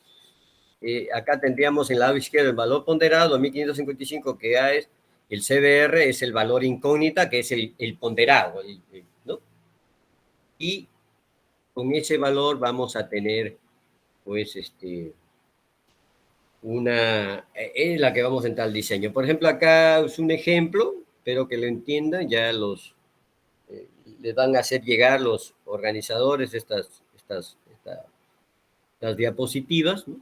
acá tendríamos en el lado izquierdo el valor ponderado, 2555, que ya es el CBR, es el valor incógnita, que es el ponderado, ¿no? Y con ese valor vamos a tener, pues, es la que vamos a entrar al diseño. Por ejemplo, acá es un ejemplo, espero que lo entiendan, ya les van a hacer llegar los organizadores estas diapositivas, ¿no?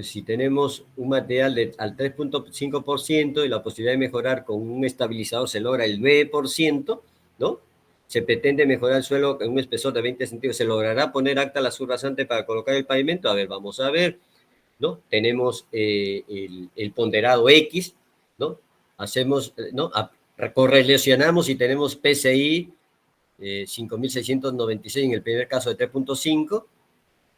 Si tenemos un material al 3.5% y la posibilidad de mejorar con un estabilizador se logra el 9%, ¿no? Se pretende mejorar el suelo en un espesor de 20 centímetros. ¿Se logrará poner acta la subrasante para colocar el pavimento? A ver, vamos a ver, ¿no? Tenemos el ponderado X, ¿no? Hacemos, ¿no? Correlacionamos y tenemos PCI 5.696 en el primer caso de 3.5,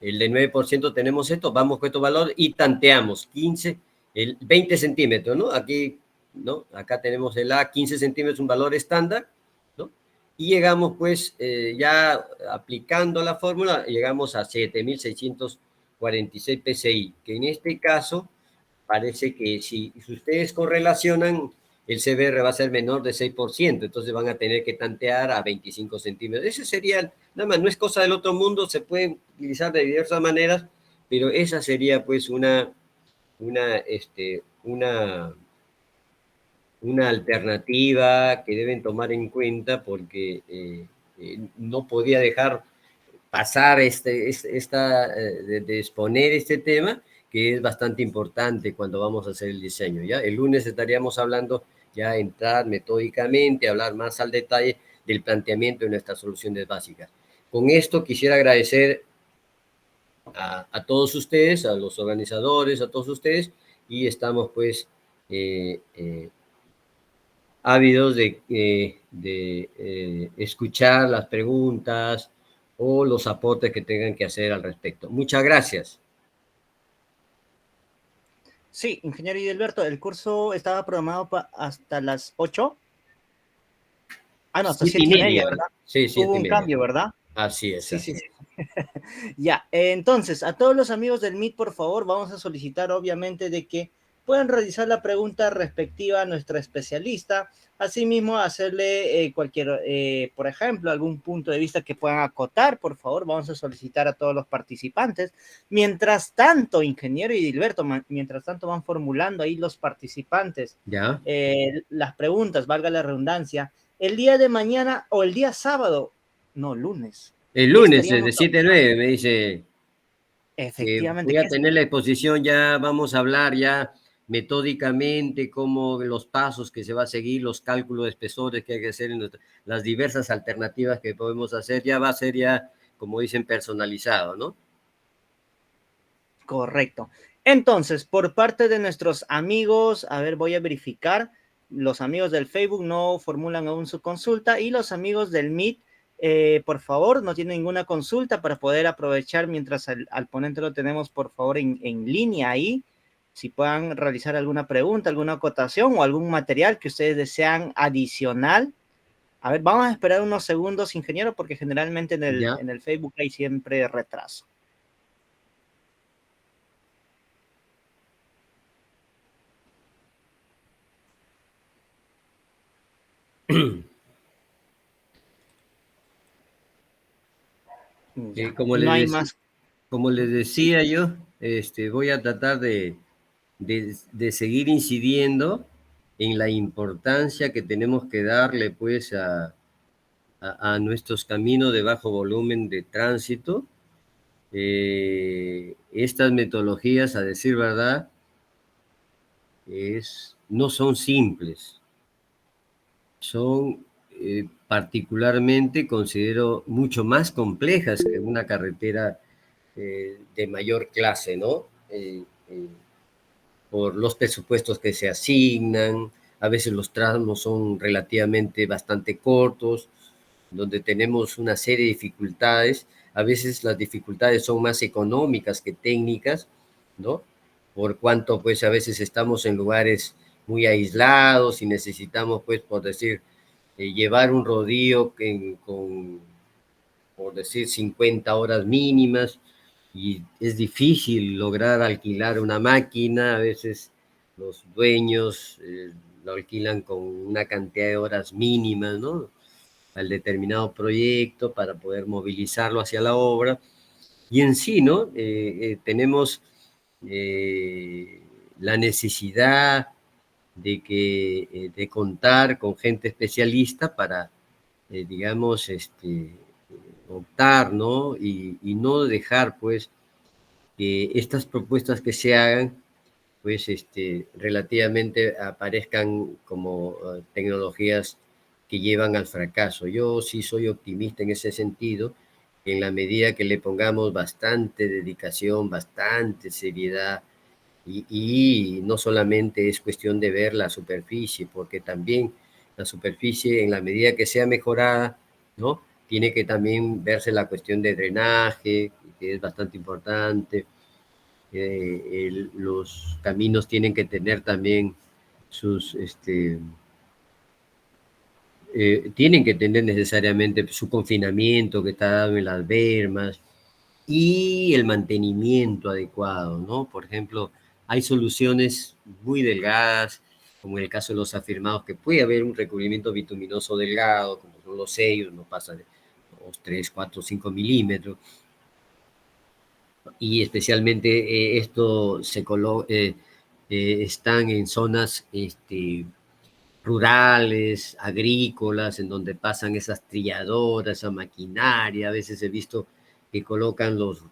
el de 9% tenemos esto, vamos con estos valores y tanteamos 20 centímetros, ¿no? Aquí, ¿no? Acá tenemos el A, 15 centímetros, un valor estándar, ¿no? Y llegamos, pues, ya aplicando la fórmula, llegamos a 7.646 PCI, que en este caso parece que si ustedes correlacionan, el CBR va a ser menor de 6%, entonces van a tener que tantear a 25 centímetros. Ese sería, nada más, no es cosa del otro mundo, se puede utilizar de diversas maneras, pero esa sería pues una, una alternativa que deben tomar en cuenta porque no podía dejar pasar de exponer este tema, que es bastante importante cuando vamos a hacer el diseño, ¿ya? El lunes estaríamos hablando, ya entrar metódicamente, hablar más al detalle del planteamiento de nuestras soluciones básicas. Con esto quisiera agradecer a todos ustedes, a los organizadores, a todos ustedes, y estamos pues ávidos de escuchar las preguntas o los aportes que tengan que hacer al respecto. Muchas gracias. Sí, ingeniero Idilberto, el curso estaba programado hasta las 8. Ah, no, hasta 7:30, ¿verdad? Sí, Hubo un 7:30. cambio, ¿verdad? Así es. Sí, así. sí, sí. Ya, entonces, a todos los amigos del Meet, por favor, vamos a solicitar, obviamente, de que puedan realizar la pregunta respectiva a nuestra especialista, asimismo hacerle cualquier, por ejemplo, algún punto de vista que puedan acotar, por favor, vamos a solicitar a todos los participantes. Mientras tanto, ingeniero Idilberto, mientras tanto van formulando ahí los participantes ¿Ya? Las preguntas, valga la redundancia, el día de mañana o el día sábado, no, lunes. El ¿Qué lunes, estaríamos de 7 a 9, me dice. efectivamente, Voy a tener la exposición, ya vamos a hablar ya metódicamente cómo los pasos que se va a seguir, los cálculos de espesores que hay que hacer, las diversas alternativas que podemos hacer, ya va a ser ya, como dicen, personalizado, ¿no? correcto. Entonces, por parte de nuestros amigos, a ver, voy a verificar, los amigos del Facebook no formulan aún su consulta y los amigos del Meet, por favor, no tienen ninguna consulta para poder aprovechar mientras al ponente lo tenemos, por favor, en línea ahí. Si puedan realizar alguna pregunta, alguna acotación o algún material que ustedes desean adicional. A ver, vamos a esperar unos segundos, ingeniero, porque generalmente Ya. en el Facebook hay siempre retraso. Ya, no hay más. Como les Sí, decía yo, voy a tratar de seguir incidiendo en la importancia que tenemos que darle pues a nuestros caminos de bajo volumen de tránsito. Estas metodologías, a decir verdad, no son simples, son particularmente, considero, mucho más complejas que una carretera de mayor clase, ¿no? Por los presupuestos que se asignan, a veces los tramos son relativamente bastante cortos, donde tenemos una serie de dificultades. A veces las dificultades son más económicas que técnicas, ¿no? Por cuanto, pues, a veces estamos en lugares muy aislados y necesitamos, pues, por decir, llevar un rodillo con, por decir, 50 horas mínimas, y es difícil lograr alquilar una máquina. A veces los dueños lo alquilan con una cantidad de horas mínimas, ¿no?, al determinado proyecto para poder movilizarlo hacia la obra. Y en sí, ¿no? Tenemos eh, la necesidad de contar con gente especialista para, digamos, optar, ¿no? Y no dejar, pues, que estas propuestas que se hagan, pues, relativamente aparezcan como tecnologías que llevan al fracaso. Yo sí soy optimista en ese sentido, en la medida que le pongamos bastante dedicación, bastante seriedad, y no solamente es cuestión de ver la superficie, porque también la superficie, en la medida que sea mejorada, ¿no?, tiene que también verse la cuestión de drenaje, que es bastante importante. Los caminos tienen que tener también sus, tienen que tener necesariamente su confinamiento que está dado en las bermas y el mantenimiento adecuado, ¿no? Por ejemplo, hay soluciones muy delgadas, como en el caso de los afirmados, que puede haber un recubrimiento bituminoso delgado, como son los sellos, no pasa de 2, 3, 4, 5 milímetros, y especialmente esto están en zonas rurales, agrícolas, en donde pasan esas trilladoras, esa maquinaria. A veces he visto que colocan los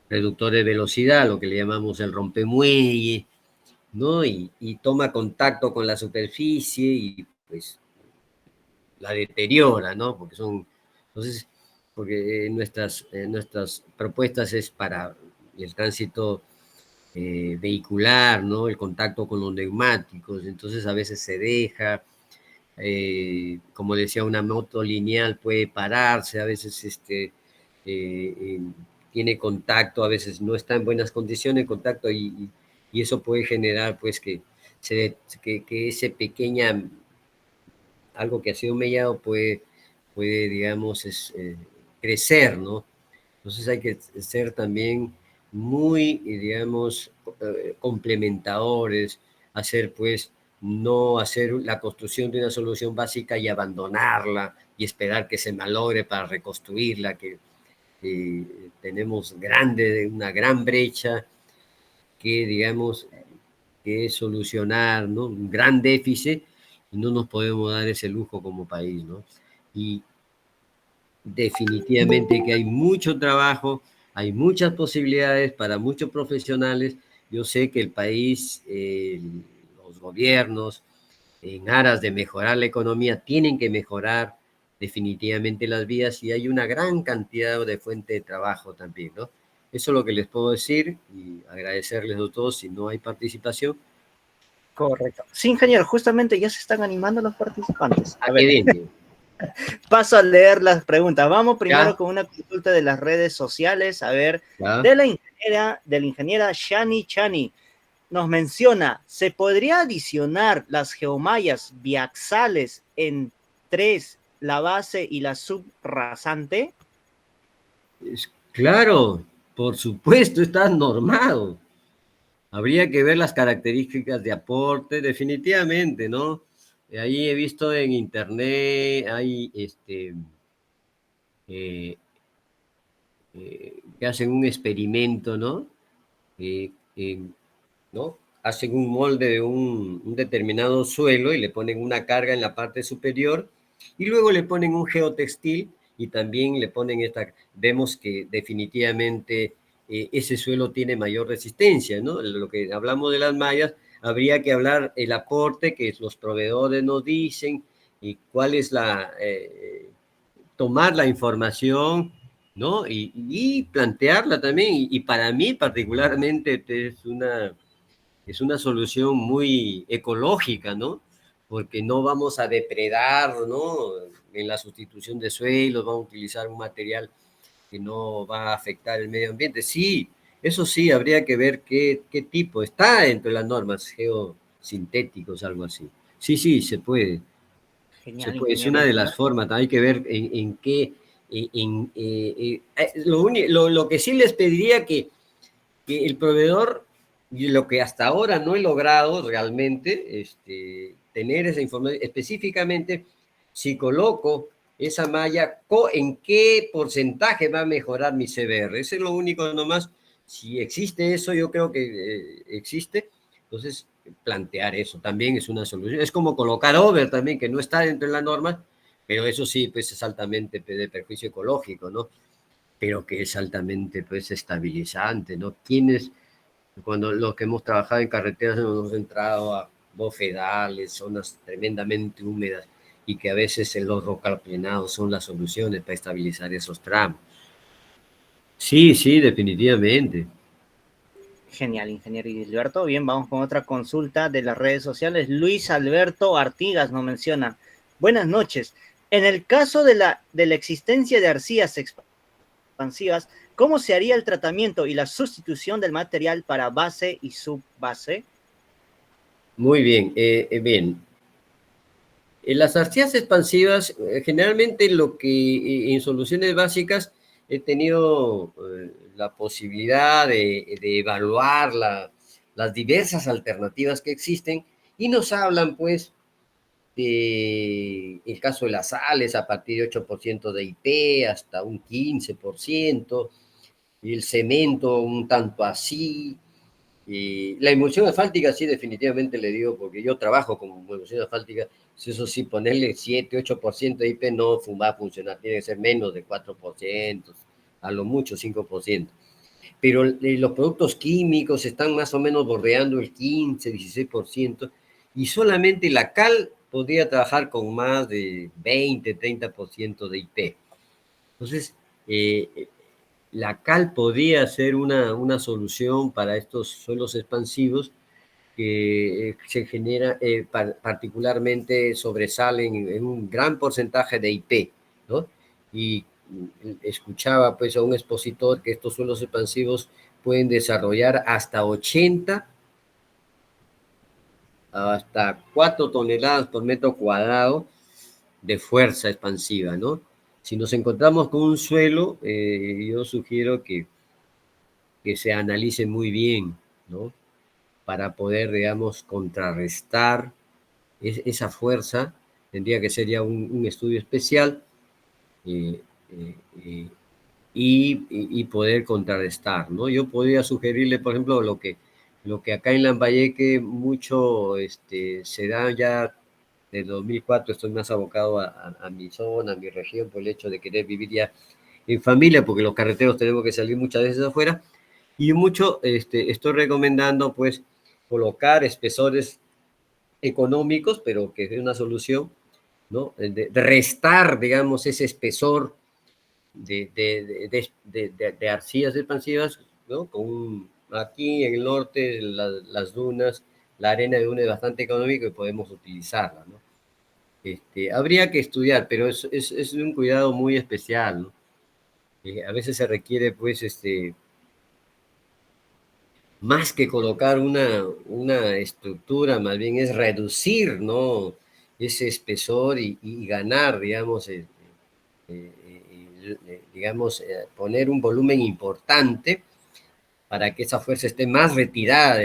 reductores de velocidad, lo que le llamamos el rompemuelle, ¿no? Y toma contacto con la superficie y pues la deteriora, ¿no? Entonces, porque nuestras propuestas es para el tránsito vehicular, ¿no? El contacto con los neumáticos. Entonces a veces se deja, como decía, una moto lineal puede pararse, a veces eh, tiene contacto, a veces no está en buenas condiciones de contacto, y eso puede generar, pues, que ese pequeña, algo que ha sido mellado puede, digamos, crecer, ¿no? Entonces hay que ser también muy, digamos, complementadores, hacer, pues, no hacer la construcción de una solución básica y abandonarla y esperar que se malogre para reconstruirla, que tenemos una gran brecha que, digamos, que solucionar, ¿no? Un gran déficit, y no nos podemos dar ese lujo como país, ¿no? Y definitivamente que hay mucho trabajo, hay muchas posibilidades para muchos profesionales. Yo sé que el país, los gobiernos, en aras de mejorar la economía, tienen que mejorar definitivamente las vías, y hay una gran cantidad de fuente de trabajo también, ¿no? Eso es lo que les puedo decir, y agradecerles a todos si no hay participación. Correcto. Sí, ingeniero, justamente ya se están animando los participantes. A Qué ver, bien. paso a leer las preguntas. Vamos primero ¿Ya? con una consulta de las redes sociales. A ver, ¿Ya? de la ingeniera Shani Chani. Nos menciona, ¿se podría adicionar las geomallas biaxales en 3, la base y la subrasante? Claro, por supuesto, está normado. Habría que ver las características de aporte, definitivamente, ¿no? Ahí he visto en internet, hay eh, que hacen un experimento, ¿no? Eh, eh, ¿No? Hacen un molde de un determinado suelo y le ponen una carga en la parte superior, y luego le ponen un geotextil y también le ponen esta. Vemos que definitivamente ese suelo tiene mayor resistencia, ¿no? Lo que hablamos de las mallas, habría que hablar el aporte que los proveedores nos dicen, y cuál es tomar la información, ¿no? Y plantearla también. Y para mí particularmente es una solución muy ecológica, ¿no? porque no vamos a depredar, ¿no? En la sustitución de suelos, vamos a utilizar un material que no va a afectar el medio ambiente. Sí, eso sí, habría que ver qué tipo. Está dentro de las normas geosintéticos, algo así. Sí, sí, se puede. Se Genial, puede. Es ingeniero. una Y de las formas. Hay que ver en qué... lo que sí les pediría que el proveedor, y lo que hasta ahora no he logrado realmente, tener esa información específicamente, si coloco esa malla, ¿en qué porcentaje va a mejorar mi CBR? Eso es lo único nomás. Si existe eso, yo creo que existe, entonces plantear eso también es una solución. Es como colocar over también, que no está dentro de la norma, pero eso sí, pues es altamente de perjuicio ecológico, ¿no? Pero que es altamente, pues, estabilizante, ¿no? Quienes, cuando los que hemos trabajado en carreteras, hemos entrado a bofedales, zonas tremendamente húmedas, y que a veces en los rocaplenados son las soluciones para estabilizar esos tramos. Sí, sí, definitivamente. Genial, ingeniero Gilberto. Bien, vamos con otra consulta de las redes sociales. Luis Alberto Artigas nos menciona. Buenas noches. En el caso de la existencia de arcillas expansivas, ¿cómo se haría el tratamiento y la sustitución del material para base y subbase? Muy bien, bien. En las arcillas expansivas, generalmente lo que en soluciones básicas he tenido la posibilidad de evaluar las diversas alternativas que existen y nos hablan, pues, de el caso de las sales a partir de 8% de IP hasta un 15%, y el cemento un tanto así. Y la emulsión asfáltica sí, definitivamente le digo, porque yo trabajo con emulsión asfáltica, eso sí, ponerle 7, 8% de IP no va a funcionar, tiene que ser menos de 4%, a lo mucho 5%. Pero los productos químicos están más o menos bordeando el 15, 16%, y solamente la cal podría trabajar con más de 20, 30% de IP. Entonces, la cal podría ser una solución para estos suelos expansivos que se genera, particularmente sobresalen en un gran porcentaje de IP, ¿no? Y escuchaba pues a un expositor que estos suelos expansivos pueden desarrollar hasta 4 toneladas por metro cuadrado de fuerza expansiva, ¿no? Si nos encontramos con un suelo, yo sugiero que se analice muy bien, ¿no? Para poder, digamos, contrarrestar esa fuerza. Tendría que ser ya un estudio especial, eh, eh, eh, y poder contrarrestar, ¿no? Yo podría sugerirle, por ejemplo, lo que acá en Lambayeque mucho se da ya desde 2004, estoy más abocado a mi zona, a mi región, por el hecho de querer vivir ya en familia, porque los carreteros tenemos que salir muchas veces afuera, y mucho estoy recomendando, pues, colocar espesores económicos, pero que es una solución, ¿no? De restar, digamos, ese espesor de arcillas expansivas, ¿no? Aquí en el norte, las dunas, la arena de duna es bastante económica y podemos utilizarla, ¿no? Habría que estudiar, pero es un cuidado muy especial, ¿no? A veces se requiere, pues, más que colocar una estructura, más bien es reducir, ¿no? Ese espesor y ganar, digamos, digamos, poner un volumen importante para que esa fuerza esté más retirada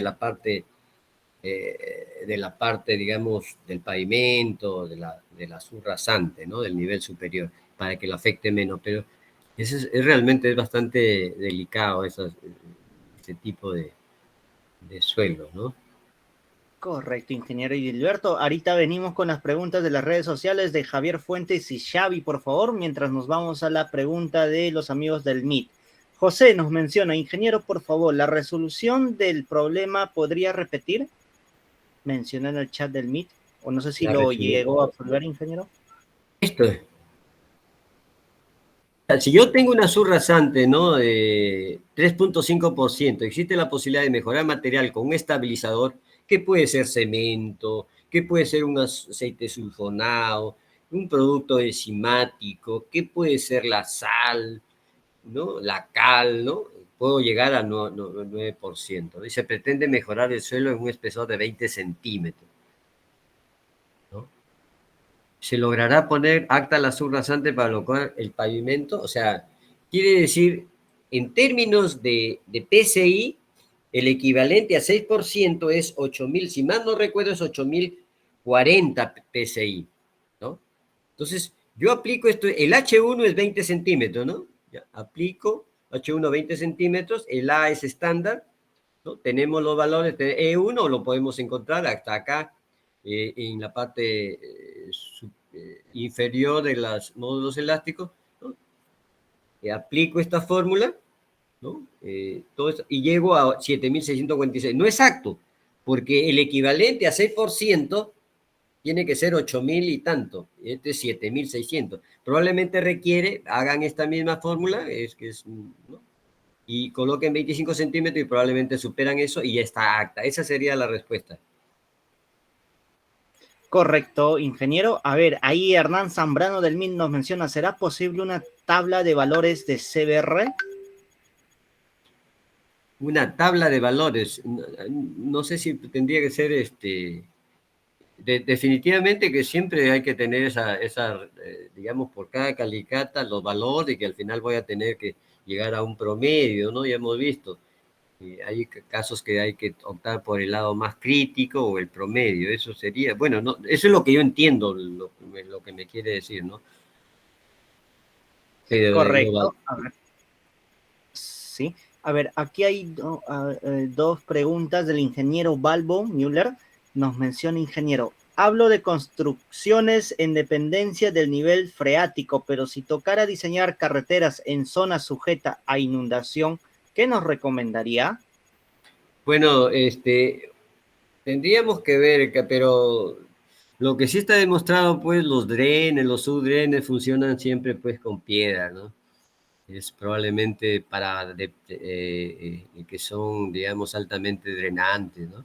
digamos, del pavimento, de la subrasante, ¿no? Del nivel superior, para que lo afecte menos. Pero realmente es bastante delicado ese tipo de suelo, ¿no? Correcto, ingeniero Gilberto. Ahorita venimos con las preguntas de las redes sociales de Javier Fuentes y Xavi, por favor, mientras nos vamos a la pregunta de los amigos del MIT. José nos menciona, ingeniero, por favor, ¿la resolución del problema podría repetir? Menciona en el chat del MIT, o no sé si La lo resolución. llegó a absolver, ingeniero. Esto es. Si yo tengo una subrasante, ¿no? De 3,5%, existe la posibilidad de mejorar material con un estabilizador, que puede ser cemento, ¿Qué puede ser un aceite sulfonado? Un producto enzimático, ¿qué puede ser la sal, ¿no? La cal, ¿no? Puedo llegar a 9%, ¿no? Y se pretende mejorar el suelo en un espesor de 20 centímetros, ¿no? Se logrará poner acta la subrasante para colocar el pavimento, o sea, quiere decir, en términos de PCI, el equivalente a 6% es 8.000, si mal no recuerdo, es 8.040 PCI, ¿no? Entonces, yo aplico esto, el H1 es 20 centímetros, ¿no? Ya, aplico H1 20 centímetros, el A es estándar, ¿no? Tenemos los valores de E1, lo podemos encontrar hasta acá, en la parte inferior de los módulos elásticos, ¿no? Aplico esta fórmula, ¿no? Todo esto, y llego a 7.646. No exacto, porque el equivalente a 6% tiene que ser 8.000 y tanto, este es 7.600. Probablemente requiere, hagan esta misma fórmula, ¿no? Y coloquen 25 centímetros y probablemente superan eso y ya está acta. Esa sería la respuesta. Correcto, ingeniero. A ver, ahí Hernán Zambrano del MIN nos menciona, ¿será posible una tabla de valores de CBR? Una tabla de valores. No sé si tendría que ser definitivamente que siempre hay que tener digamos, por cada calicata los valores, que al final voy a tener que llegar a un promedio, ¿no? Ya hemos visto. Hay casos que hay que optar por el lado más crítico o el promedio. Eso sería, bueno, no, eso es lo que yo entiendo, lo que me quiere decir, ¿no? Correcto. A ver. Sí. A ver, aquí hay dos preguntas del ingeniero Balbo Müller. Nos menciona, ingeniero, hablo de construcciones en dependencia del nivel freático, pero si tocara diseñar carreteras en zona sujeta a inundación, ¿qué nos recomendaría? Bueno, tendríamos que ver, pero lo que sí está demostrado, pues los drenes, los subdrenes funcionan siempre pues con piedra, ¿no? Es probablemente que son, digamos, altamente drenantes, ¿no?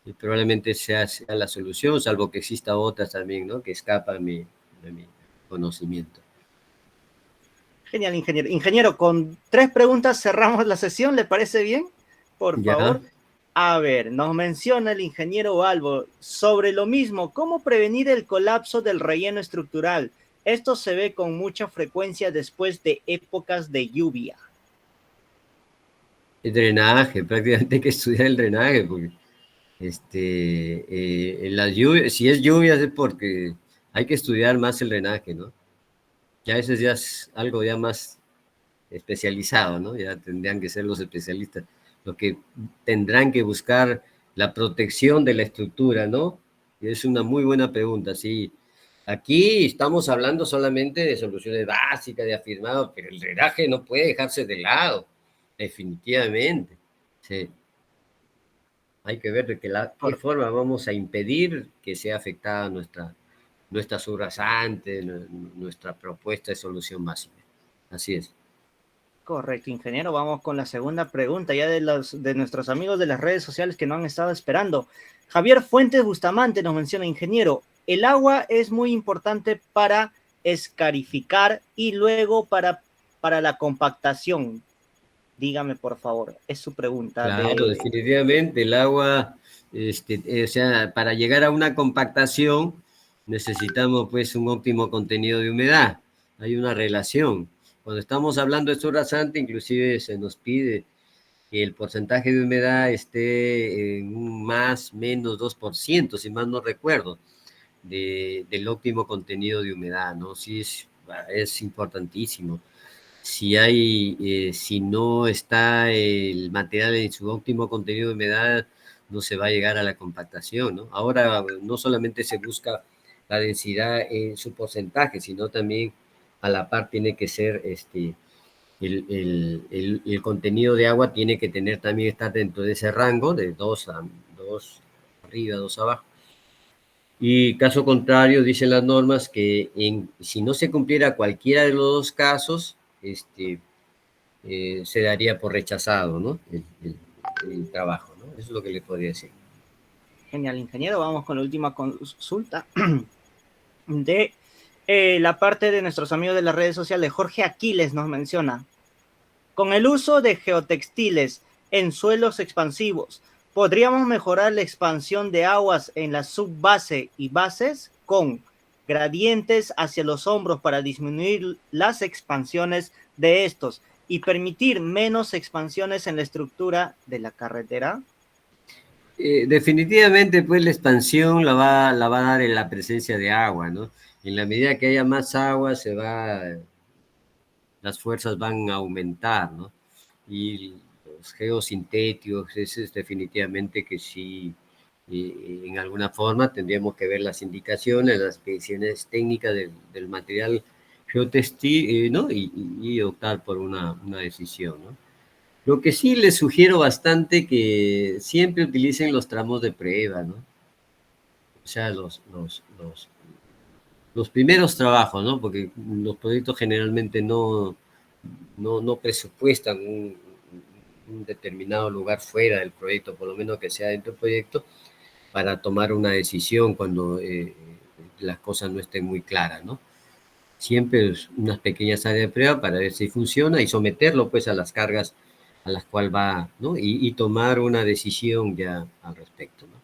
Y probablemente sea la solución, salvo que exista otras también, ¿no? Que escapan de mi conocimiento. Genial, ingeniero. Ingeniero, con 3 preguntas cerramos la sesión, ¿le parece bien? Por ¿Ya? favor. A ver, nos menciona el ingeniero Balbo sobre lo mismo, ¿cómo prevenir el colapso del relleno estructural? Esto se ve con mucha frecuencia después de épocas de lluvia. El drenaje, prácticamente hay que estudiar el drenaje, porque en las lluvias, si es lluvias es porque hay que estudiar más el drenaje, ¿no? Ya eso ya es algo ya más especializado, ¿no? Ya tendrían que ser los especialistas los que tendrán que buscar la protección de la estructura, ¿no? Y es una muy buena pregunta, sí. Aquí estamos hablando solamente de soluciones básicas, de afirmado, pero el drenaje no puede dejarse de lado, definitivamente. Sí. Hay que ver de qué forma vamos a impedir que sea afectada nuestra subrasante, nuestra propuesta de solución básica. Así es. Correcto, ingeniero. Vamos con la segunda pregunta, ya de nuestros amigos de las redes sociales que no han estado esperando. Javier Fuentes Bustamante nos menciona, ingeniero, el agua es muy importante para escarificar y luego para la compactación. Dígame, por favor, es su pregunta Claro, definitivamente el agua, o sea, para llegar a una compactación necesitamos pues un óptimo contenido de humedad. Hay una relación. Cuando estamos hablando de subrasante, inclusive se nos pide que el porcentaje de humedad esté en un más menos 2%, si mal no recuerdo, del óptimo contenido de humedad, ¿no? Sí, es importantísimo. Si no está el material en su óptimo contenido de humedad, no se va a llegar a la compactación, ¿no? Ahora no solamente se busca la densidad en su porcentaje, sino también a la par tiene que ser el contenido de agua tiene que tener también estar dentro de ese rango de 2 arriba, 2 abajo. Y caso contrario, dicen las normas que si no se cumpliera cualquiera de los dos casos, se daría por rechazado, ¿no? El trabajo, ¿no? Eso es lo que le podría decir. Genial, ingeniero. Vamos con la última consulta de la parte de nuestros amigos de las redes sociales. Jorge Aquiles nos menciona: con el uso de geotextiles en suelos expansivos, ¿podríamos mejorar la expansión de aguas en la subbase y bases con gradientes hacia los hombros para disminuir las expansiones de estos y permitir menos expansiones en la estructura de la carretera? Definitivamente, pues la expansión la va a dar en la presencia de agua, ¿no? En la medida que haya más agua, las fuerzas van a aumentar, ¿no? Y los geosintéticos, ese es definitivamente que sí, en alguna forma tendríamos que ver las indicaciones, las especificaciones técnicas del material geotextil, ¿no? Y optar por una decisión, ¿no? Lo que sí les sugiero bastante que siempre utilicen los tramos de prueba, ¿no? O sea, los primeros trabajos, ¿no? Porque los proyectos generalmente no presupuestan un determinado lugar fuera del proyecto, por lo menos que sea dentro del proyecto, para tomar una decisión cuando las cosas no estén muy claras, ¿no? Siempre unas pequeñas áreas de prueba para ver si funciona y someterlo pues a las cargas a las cuales va, ¿no? Y tomar una decisión ya al respecto, ¿no?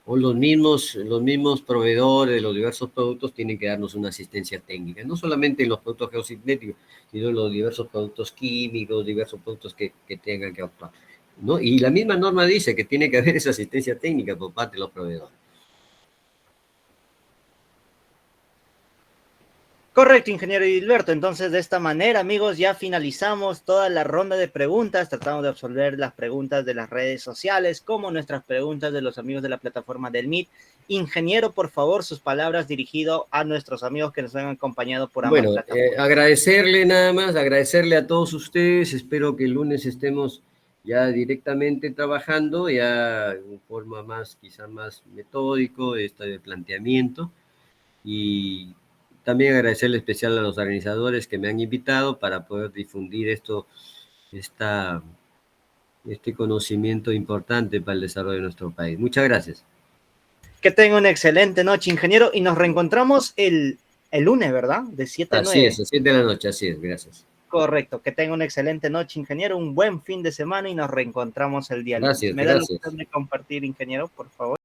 O los mismos proveedores de los diversos productos tienen que darnos una asistencia técnica, no solamente en los productos geosintéticos, sino en los diversos productos químicos, diversos productos que tengan que actuar, ¿no? Y la misma norma dice que tiene que haber esa asistencia técnica por parte de los proveedores. Correcto, ingeniero Gilberto. Entonces, de esta manera, amigos, ya finalizamos toda la ronda de preguntas. Tratamos de absolver las preguntas de las redes sociales, como nuestras preguntas de los amigos de la plataforma del Meet. Ingeniero, por favor, sus palabras dirigidas a nuestros amigos que nos han acompañado por ambas Bueno, plataformas. agradecerle nada más, agradecerle a todos ustedes. Espero que el lunes estemos ya directamente trabajando, ya en forma más, quizá más metódico, de planteamiento. Y también agradecerle especial a los organizadores que me han invitado para poder difundir este conocimiento importante para el desarrollo de nuestro país. Muchas gracias. Que tenga una excelente noche, ingeniero, y nos reencontramos el lunes, ¿verdad? De 7 a Así 9. es, a 7 de la noche, así es, gracias. Correcto, que tenga una excelente noche, ingeniero, un buen fin de semana y nos reencontramos el día lunes. Gracias, ¿Me da la gracias. opción de compartir, ingeniero, por favor?